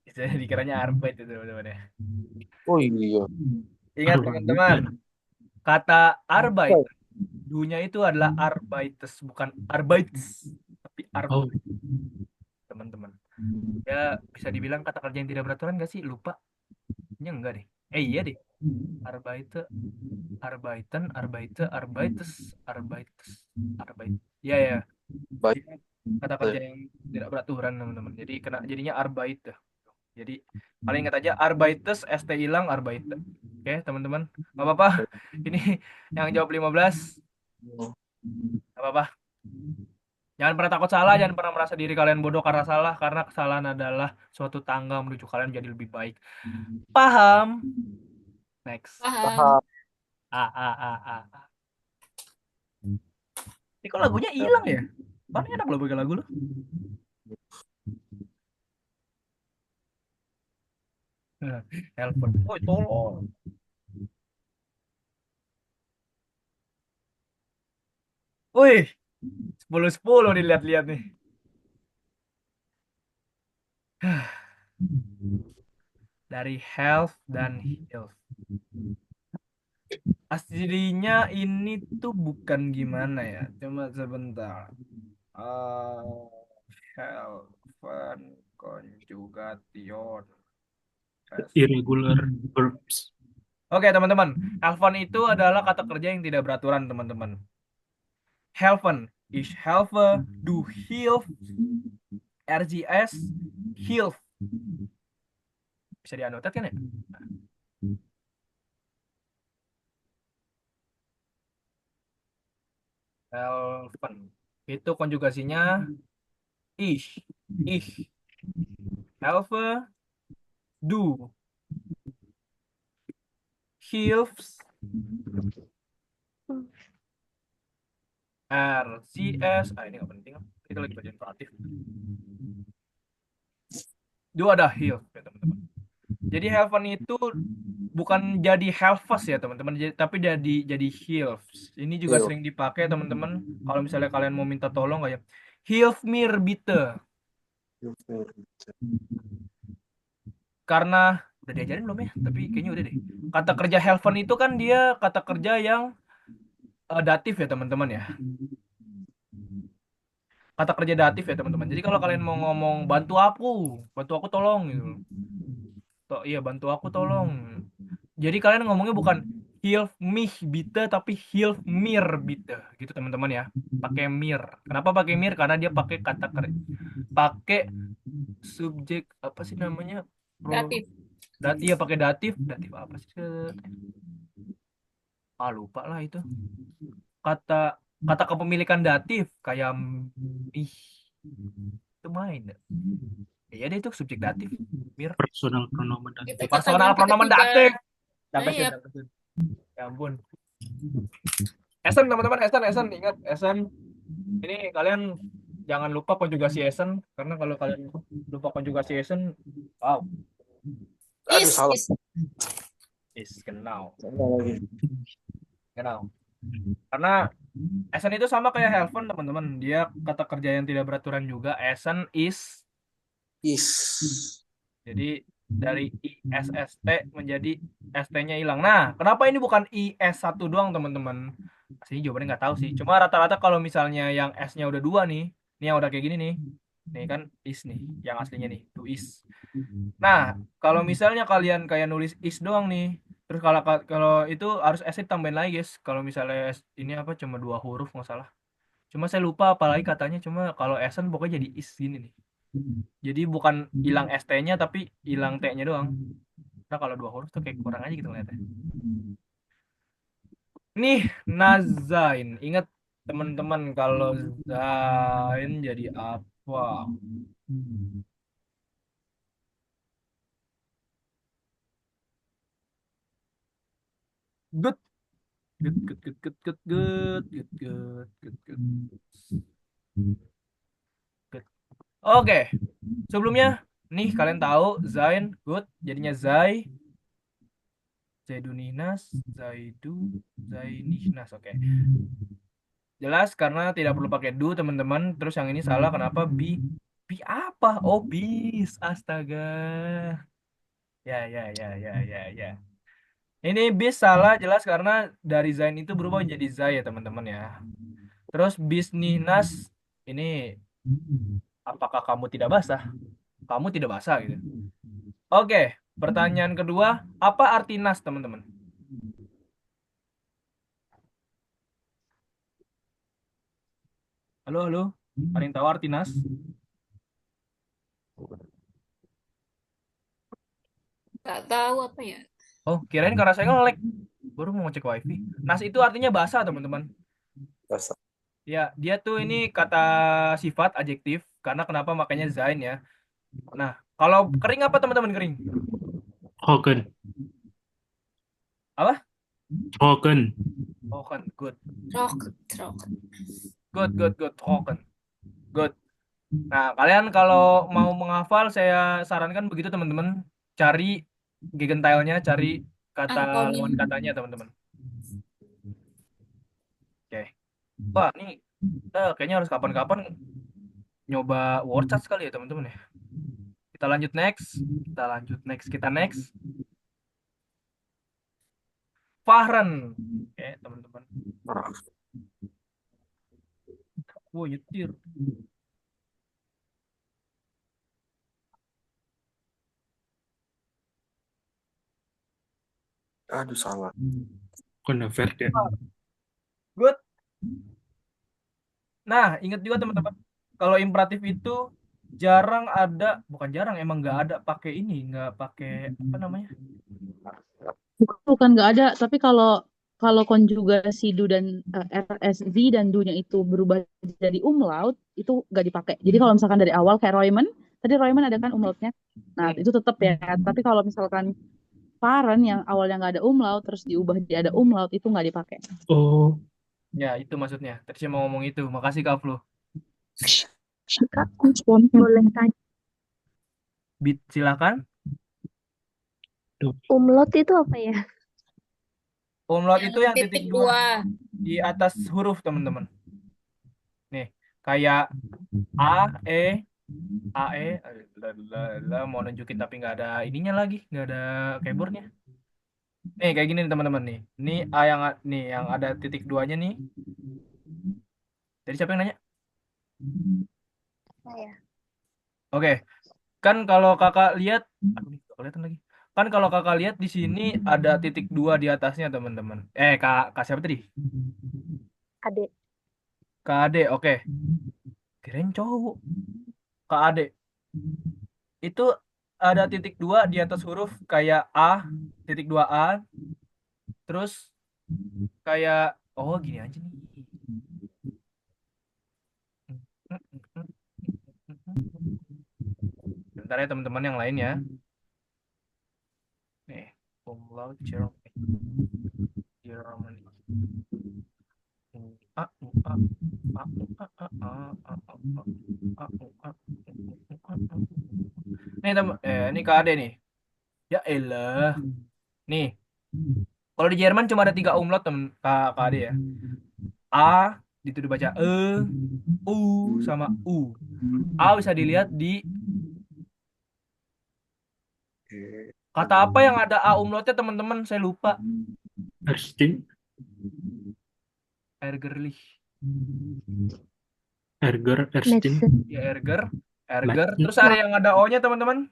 Itu dikiranya arbeit itu teman-teman ya. Oh iya. Ingat teman-teman, kata arbeit, dunya itu adalah arbeites, bukan arbeits, tapi arbeit. Teman-teman. Ya bisa dibilang kata kerja yang tidak beraturan gak sih? Lupa. Ini enggak deh. Iya deh. Arbeiter, arbeiten, arbeiter, arbeites, arbeites, arbeit. Ya ya. Baik. Kata kerja yang tidak beraturan teman-teman. Jadi jadinya arbeit. Jadi paling ingat aja arbeites, ST hilang, arbeiter. Oke teman-teman. Gak apa-apa. Ini yang jawab 15. Gak apa-apa. Jangan pernah takut salah, jangan pernah merasa diri kalian bodoh karena salah, karena kesalahan adalah suatu tangga menuju kalian menjadi lebih baik. Paham? Next. Paham. Ini kok lagunya hilang ya? Mana enak lo pakai lagu lo? Helper. Oh, tolong. Wih, 10-10 dilihat-lihat nih. Dari health dan health. Aslinya ini tuh bukan gimana ya. Cuma sebentar. Health and conjugation. Irregular verbs. Oke teman-teman, helfen itu adalah kata kerja yang tidak beraturan teman-teman. Helfen, is helfe, do hilf, RGS, hilf. Bisa dianotet kan ya? Helfen. Itu konjugasinya ich, helfe, do, hilfs, RCS. Ini nggak penting. Itu lagi bagian kreatif. Do ada hilf ya teman-teman. Jadi helfen itu bukan jadi helfes ya teman-teman, tapi jadi hilfs. Ini juga sering dipakai teman-teman. Kalau misalnya kalian mau minta tolong kayak hilf mir bitte. Karena udah diajarin belum ya? Tapi kayaknya udah deh. Kata kerja helfen itu kan dia kata kerja yang datif ya teman-teman ya. Kata kerja datif ya teman-teman. Jadi kalau kalian mau ngomong bantu aku tolong gitu. Iya bantu aku tolong. Jadi kalian ngomongnya bukan hilf mich bitte tapi hilf mir bitte gitu teman-teman ya. Pakai mir. Kenapa pakai mir? Karena dia pakai kata kerja, pakai subjek apa sih namanya? Datif. Datif ya pakai datif. Datif apa sih? Lupa lah itu. Kata kepemilikan datif kayak itu main. Iya deh itu subjek datif. Mir. Personal pronomen datif. Personal pronomen datif. Ya ampun. Esen teman-teman, Esen ingat Esen. Ini kalian jangan lupa konjugasi Esen karena kalau kalian lupa konjugasi Esen, wow. Genau. Karena Esen itu sama kayak helfen teman-teman. Dia kata kerja yang tidak beraturan juga. Esen is. Jadi dari ISST menjadi ST-nya hilang. Nah, kenapa ini bukan IS1 doang teman-teman? Sini jawabannya nggak tahu sih. Cuma rata-rata kalau misalnya yang S-nya udah 2 nih, ini yang udah kayak gini nih, Nih kan is nih, yang aslinya nih, do is. Nah, kalau misalnya kalian kayak nulis is doang nih, terus kalau itu harus s tambahin lagi guys. Kalau misalnya ini apa cuma 2 huruf nggak salah. Cuma saya lupa apalagi katanya. Cuma kalau Essen pokoknya jadi is gini nih. Jadi bukan hilang st-nya tapi hilang t-nya doang. Nah kalau 2 huruf tuh kayak kurang aja gitu ngeliatnya. Nih nazain. Ingat teman-teman kalau zain jadi apa? Good. Good, good, good, good, good, good, good, good, good, good, good. Oke, sebelumnya nih kalian tahu Zain good jadinya Zai, Zaiduninas, Zaidu, Zainihnas. Oke. Jelas karena tidak perlu pakai do teman-teman. Terus yang ini salah kenapa? Bi apa? Oh, bis. Astaga. Ya, ya, ya, ya, ya, ya. Ini bis salah jelas karena dari Zain itu berubah menjadi Zai ya teman-teman ya. Terus bisninas ini apakah kamu tidak basah? Kamu tidak basah gitu. Oke, pertanyaan kedua, apa arti nas teman-teman? Halo, halo. Ada yang tahu arti nas? Nggak tahu apa ya. Oh, kirain karena saya nge-lag. Baru mau ngecek wifi. Nas itu artinya basah teman-teman. Basah. Ya, dia tuh ini kata sifat adjektif. Karena kenapa makanya zain ya. Nah, kalau kering apa teman-teman kering? Hoken. Apa? Hoken. Hoken, good. Trok. Good, good, good. Hoken. Good. Nah, kalian kalau mau menghafal, saya sarankan begitu teman-teman. Cari Gegenteilnya, cari kata Angkonin. lawan katanya teman-teman. Oke. Wah, ini kita kayaknya harus kapan-kapan nyoba word chat sekali ya teman-teman ya. Kita lanjut next. Kita next. Fahren. Oke, teman-teman. Wow, nyetir. Aduh, salah. Konverter. Good. Nah, ingat juga teman-teman, kalau imperatif itu jarang ada, bukan jarang, emang nggak ada pakai ini, nggak pakai apa namanya? Bukan nggak ada, tapi kalau konjugasi do dan RSV dan do-nya itu berubah jadi umlaut, itu nggak dipakai. Jadi kalau misalkan dari awal kayak Royman, tadi Royman ada kan umlautnya. Nah, itu tetap ya. Tapi kalau misalkan Fahren yang awalnya nggak ada umlaut, terus diubah jadi ada umlaut, itu nggak dipakai. Oh, Ya, itu maksudnya. Tadi saya mau ngomong itu. Makasih Kak Flu. Kak, boleh tanya. Silakan. Umlaut itu apa ya? Umlaut Yang itu yang titik dua di atas huruf, teman-teman. Nih, kayak A, E, mau nunjukin tapi nggak ada ininya lagi, nggak ada keyboardnya. Nih, kayak gini nih teman-teman nih. Ini A yang ada titik duanya nih. Jadi siapa yang nanya? Saya. Oke, kan kalau kakak lihat, aduh, nggak kelihatan lagi. Kan kalau kakak lihat di sini ada titik dua di atasnya teman-teman. Kak siapa tadi? Adik. Kak Ade, oke. Kirain cowok. Kak Ade. Itu ada titik dua di atas huruf kayak A, titik dua A. Terus kayak, oh gini aja nih. Bentar ya teman-teman yang lain ya. Nih, umlaut Germany. Nih teman, ini Kak Ade nih. Ya elah. Nih, kalau di Jerman cuma ada 3 umlaut temen Kak Ade ya. A itu dibaca U sama U. A bisa dilihat di kata apa yang ada A umlautnya teman-teman? Saya lupa. Ersting. Ergerlich. Erger, Ersting. Ya Erger. Erger. Matt. Terus ada yang ada O-nya teman-teman.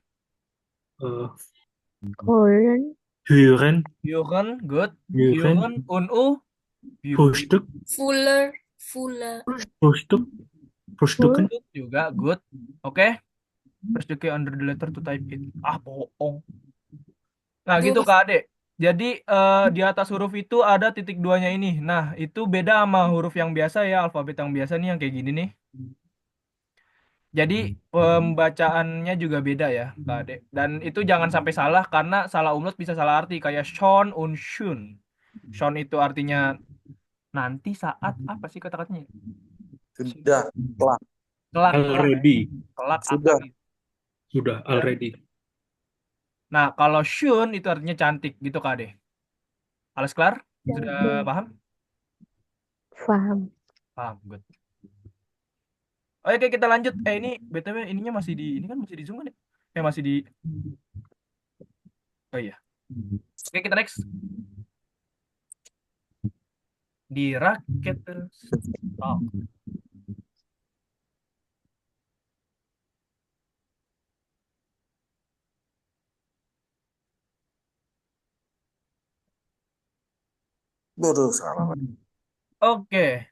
Korean. Huren. Huren, good. Huren. Huren, un-u. Frühstück. Fuller. Frühstück. Frühstücken. Good juga, good. Oke. Press the key under the letter to type it. Ah, bohong. Nah, gitu Huruf. Kak Ade. Jadi di atas huruf itu ada titik duanya ini. Nah, itu beda sama huruf yang biasa ya, alfabet yang biasa nih yang kayak gini nih. Jadi pembacaannya juga beda ya, Kak Ade. Dan itu jangan sampai salah karena salah umlaut bisa salah arti kayak Sean und Shun. Sean itu artinya nanti saat apa sih kata-katanya? Sudah, kelak. Kelak, Already. kelak Sudah. akan. Sudah, already. Nah, kalau Shun itu artinya cantik gitu Kak Ade. Alas kelar? Sudah paham? Paham. Paham, good. Oke, kita lanjut. Ini BTW ininya masih di ini kan masih di Zoom kan ya? Masih di Oh iya. Oke, kita next. Di raket stock. Aduh, salah. Oke.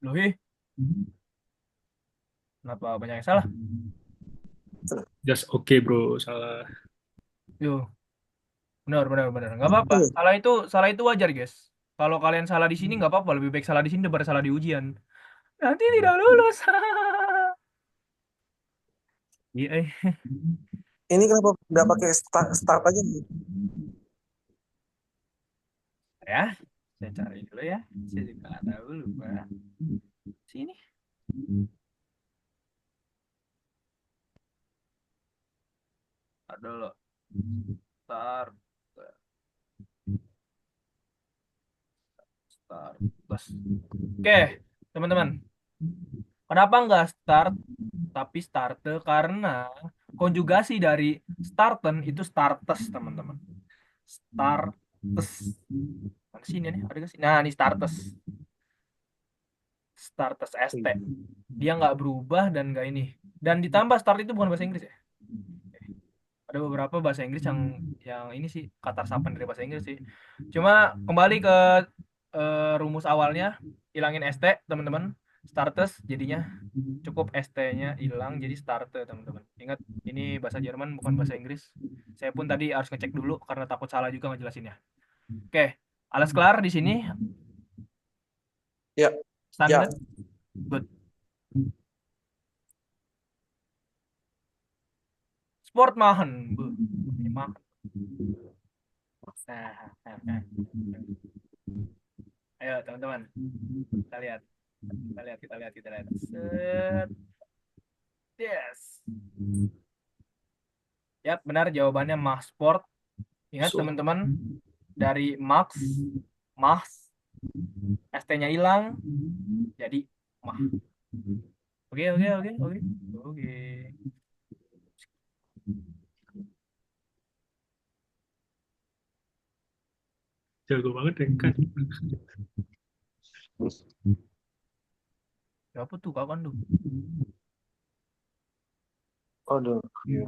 Luhi. Kenapa banyak yang salah? Just okay, bro. Salah. Yo. Benar. Nggak apa-apa. Salah itu wajar, guys. Kalau kalian salah di sini nggak apa-apa. Lebih baik salah di sini daripada salah di ujian. Nanti tidak lulus. Iya. Ini kenapa nggak pakai start aja? Ya, saya cari dulu ya. Saya juga nggak tahu lupa. Sini. Ada loh. Start. Oke, teman-teman. Kenapa nggak start tapi starte? Karena konjugasi dari starten itu startes, teman-teman. Startes. Mana sini nih? Ada nggak sih? Nah, ini startes. Startes ST. Dia nggak berubah dan nggak ini. Dan ditambah start itu bukan bahasa Inggris ya. Ada beberapa bahasa Inggris yang ini sih kata resapan dari bahasa Inggris sih. Cuma kembali ke rumus awalnya, hilangin ST, teman-teman. Startes jadinya cukup ST-nya hilang jadi starte, teman-teman. Ingat, ini bahasa Jerman bukan bahasa Inggris. Saya pun tadi harus ngecek dulu karena takut salah juga ngejelasinnya. Oke, alas kelar di sini. Ya. Standar. Ya. Good. Sport machen. Machen. Nah. Ayo, teman-teman. Kita lihat. Set. Yes. Ya, benar jawabannya mach sport. Ingat teman-teman, dari max, ST-nya hilang, jadi mah. Oke. Jago banget ya kan. Siapa tuh kawan tuh? Aduh. Ya.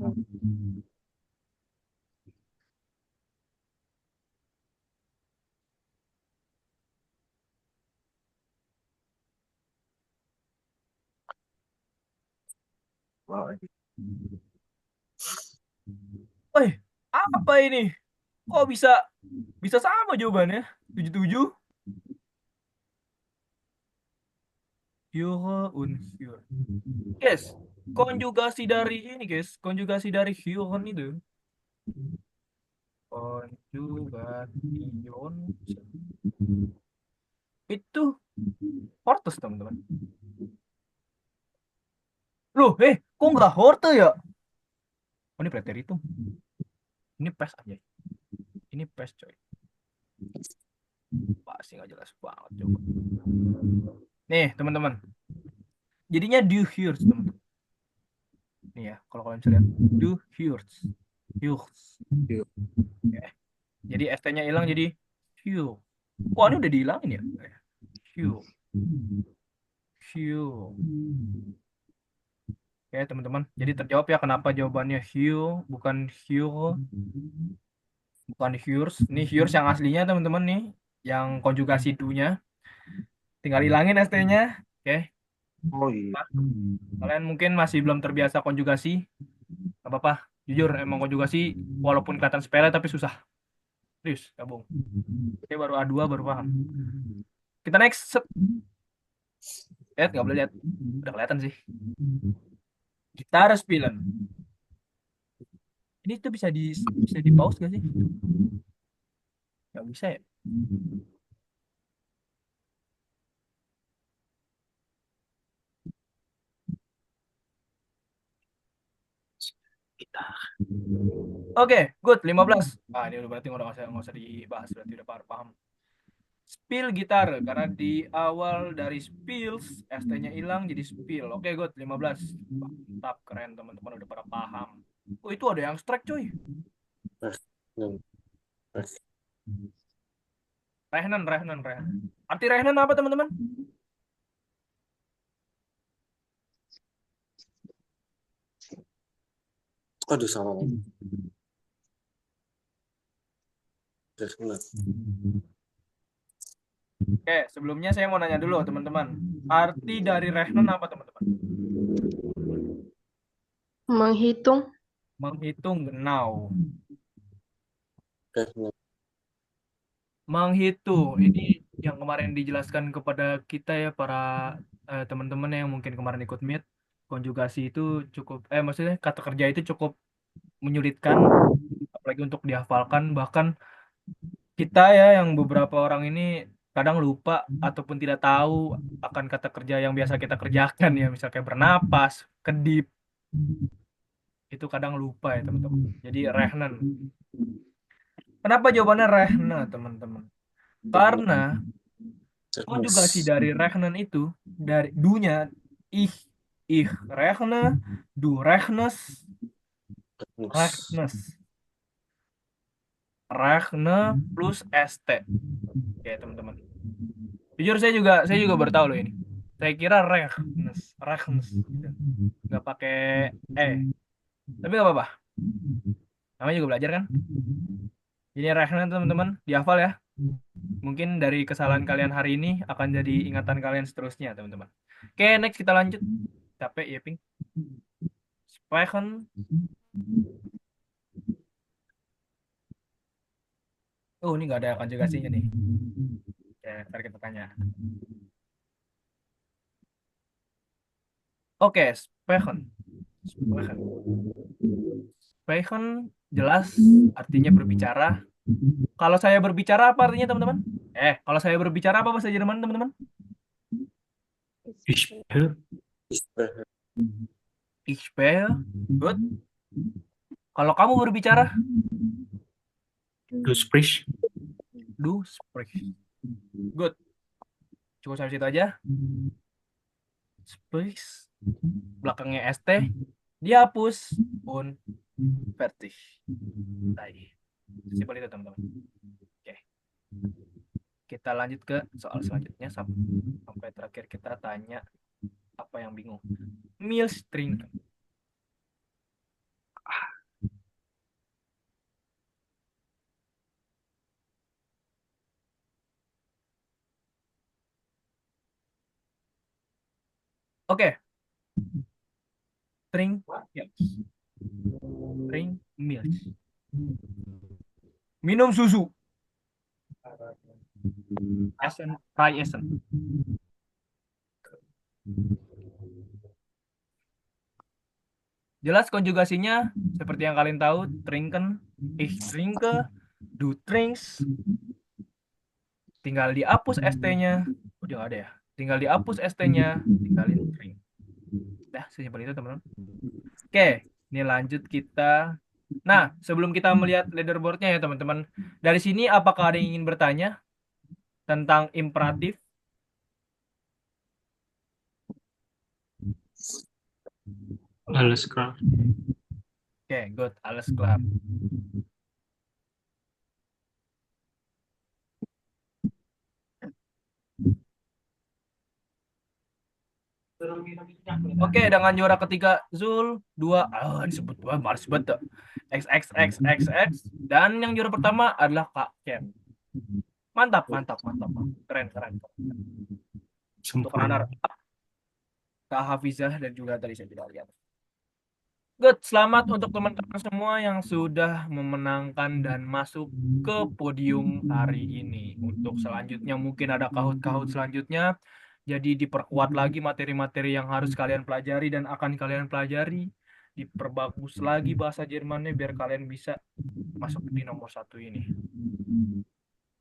Woi, apa ini? Kok bisa sama jawabannya? 77? Hyora und Hyur. Guys, konjugasi dari ini guys, konjugasi dari Hyuron itu. Konjugation. Itu hortus, teman-teman. Loh, kok nggak horte ya? Oh, ini preteritum. Ini pes aja. Ini pes, coy. Pasti nggak jelas banget, coba. Nih, teman-teman. Jadinya do hears, teman-teman. Nih ya, kalau kalian bisa lihat. Do hears. Okay. Jadi ST-nya hilang jadi Hugh. Wah, ini udah dihilangin ya? Hugh. Oke, teman-teman. Jadi terjawab ya kenapa jawabannya Hugh, bukan Hugh, bukan Hughes. Ini Hughes yang aslinya, teman-teman nih, yang konjugasi do-nya. Tinggal hilangin ST-nya. Oke. Oh iya. Nah, kalian mungkin masih belum terbiasa konjugasi. Gak apa-apa. Jujur, emang konjugasi walaupun kelihatan sepele tapi susah. Serius, gabung. Oke, baru A2 baru paham. Kita next. Set. Lihat, nggak boleh lihat. Udah kelihatan sih. Gitar spielen. Ini tuh bisa di pause gak sih? Nggak bisa ya? Gitar. Oke, good. 15. Ah, ini udah berarti nggak usah dibahas. Berarti udah paham. Spill gitar. Karena di awal dari spills, ST-nya hilang jadi spill. Oke, good. 15. Mantap, keren teman-teman. Udah pada paham. Oh, itu ada yang strike, coy. Rehnen. Arti rehnen apa, teman-teman? Aduh, salah lagi. Benar. Oke, sebelumnya saya mau nanya dulu, teman-teman. Arti dari rehnen apa, teman-teman? Menghitung. Menghitung genau. Benar. Menghitung. Ini yang kemarin dijelaskan kepada kita ya, para teman-teman yang mungkin kemarin ikut meet. Konjugasi itu cukup, maksudnya kata kerja itu cukup menyulitkan, apalagi untuk dihafalkan. Bahkan kita ya, yang beberapa orang ini kadang lupa ataupun tidak tahu akan kata kerja yang biasa kita kerjakan ya, misalnya kayak bernapas, kedip, itu kadang lupa ya teman-teman. Jadi rehnen. Kenapa jawabannya rehne, teman-teman? Karena konjugasi dari rechnen itu dari dunya ich rechne, du rechnest, rechne plus st. Oke, teman-teman. Jujur saya juga baru tahu loh ini. Saya kira rechnes gitu. Nggak pakai tapi nggak apa-apa. Namanya juga belajar kan. Jadi rechnen, teman-teman, dihafal ya. Mungkin dari kesalahan kalian hari ini akan jadi ingatan kalian seterusnya, teman-teman. Oke, next kita lanjut. Capek ya, Ping. Sprechen. Oh, ini nggak ada konjugasinya nih. Oke, ntar kita tanya. Oke, sprechen. Sprechen jelas artinya berbicara. Kalau saya berbicara apa artinya, teman-teman? Kalau saya berbicara apa bahasa Jerman, teman-teman? Ich spreche. Ich spreche. Good. Kalau kamu berbicara? Du sprichst. Du sprichst. Good. Cukup sampai situ aja. Sprichst. Belakangnya ST. Dihapus. Un. Fertig. Baik. Simpel itu, teman-teman. Oke. Kita lanjut ke soal selanjutnya. Sampai terakhir kita tanya apa yang bingung. Milch trinken. Oke. Drink milk. Drink milk. Minum susu. Essen, try essen. Jelas konjugasinya seperti yang kalian tahu, trinken, ich trinke, du trinkst. Tinggal dihapus ST-nya. Udah nggak ada ya. Tinggal dihapus ST-nya, tinggalin drink. Dah, sesimpel itu, teman-teman. Oke, ini lanjut kita. Nah, sebelum kita melihat leaderboardnya ya, teman-teman. Dari sini apakah ada yang ingin bertanya tentang imperatif? Alles klar. Oke, good. Alles klar. Oke, dengan juara ketiga Zul 2. Disebut gua Mars banget. XXXXX dan yang juara pertama adalah Kak Ken. Mantap. Keren. Untuk runner up Kak Hafizah dan juga tadi saya tidak lihat. Good, selamat untuk teman-teman semua yang sudah memenangkan dan masuk ke podium hari ini. Untuk selanjutnya mungkin ada kahut-kahut selanjutnya. Jadi diperkuat lagi materi-materi yang harus kalian pelajari dan akan kalian pelajari. Diperbagus lagi bahasa Jermannya biar kalian bisa masuk di nomor 1 ini.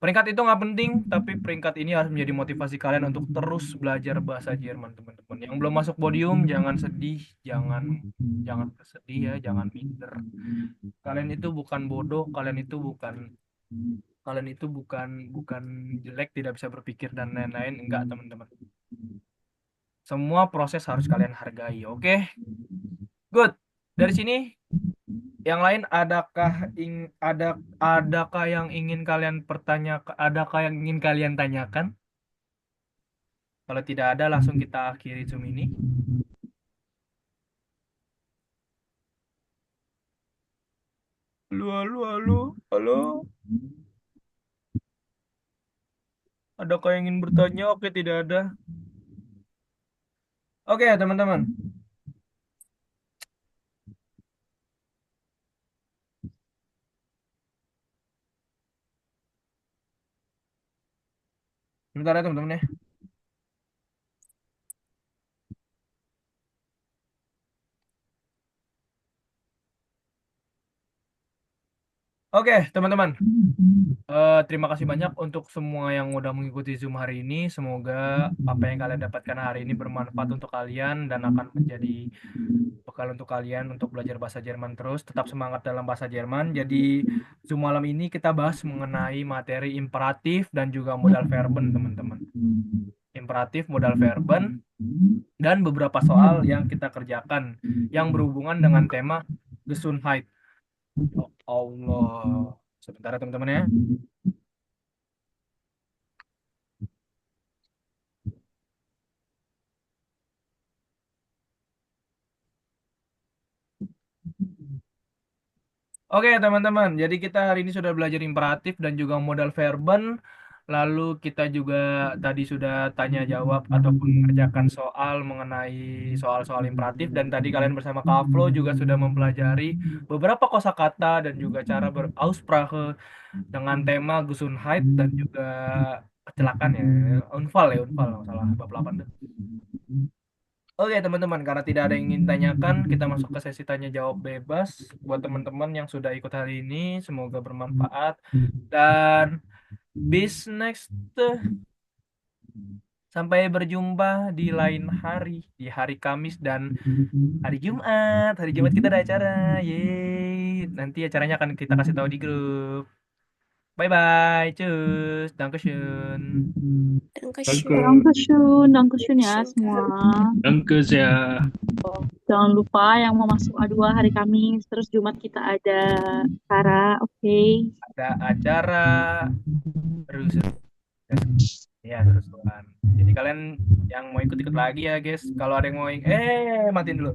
Peringkat itu nggak penting, tapi peringkat ini harus menjadi motivasi kalian untuk terus belajar bahasa Jerman, teman-teman. Yang belum masuk podium, jangan sedih, jangan bersedih ya, jangan minder. Kalian itu bukan bodoh, kalian itu bukan jelek, tidak bisa berpikir dan lain-lain. Enggak, teman-teman. Semua proses harus kalian hargai, oke? Good. Dari sini yang lain adakah yang ingin kalian tanyakan? Kalau tidak ada, langsung kita akhiri Zoom ini. Halo. Adakah yang ingin bertanya? Oke, tidak ada. Oke, teman-teman. Bentar ya, teman-teman ya. Oke, teman-teman. Terima kasih banyak untuk semua yang udah mengikuti Zoom hari ini. Semoga apa yang kalian dapatkan hari ini bermanfaat untuk kalian dan akan menjadi bekal untuk kalian untuk belajar bahasa Jerman terus. Tetap semangat dalam bahasa Jerman. Jadi Zoom malam ini kita bahas mengenai materi imperatif dan juga modal verben, teman-teman. Imperatif, modal verben, dan beberapa soal yang kita kerjakan yang berhubungan dengan tema Gesundheit. Oh Allah. Sebentar ya, teman-teman ya. Oke, teman-teman. Jadi kita hari ini sudah belajar imperatif dan juga modal verben. Lalu kita juga tadi sudah tanya jawab ataupun mengerjakan soal mengenai soal-soal imperatif. Dan tadi kalian bersama Kak Flo juga sudah mempelajari beberapa kosakata dan juga cara beraussprache dengan tema Gesundheit dan juga kecelakaan ya. Unfall, salah bab 8 tuh. Oke, teman-teman, karena tidak ada yang ingin tanyakan, kita masuk ke sesi tanya jawab bebas buat teman-teman yang sudah ikut hari ini. Semoga bermanfaat dan bis next. Sampai berjumpa di lain hari, di hari Kamis dan hari Jumat. Hari Jumat kita ada acara. Yeay. Nanti acaranya akan kita kasih tahu di grup. Bye-bye. Tschüss. Dankeschön. Dankeschön ya semua. Danke sehr. Jangan lupa yang mau masuk A2 hari Kamis, terus Jumat kita ada acara, oke? Ada acara terus ya terus-terusan. Jadi kalian yang mau ikut-ikut lagi ya guys. Kalau ada yang mau matiin dulu.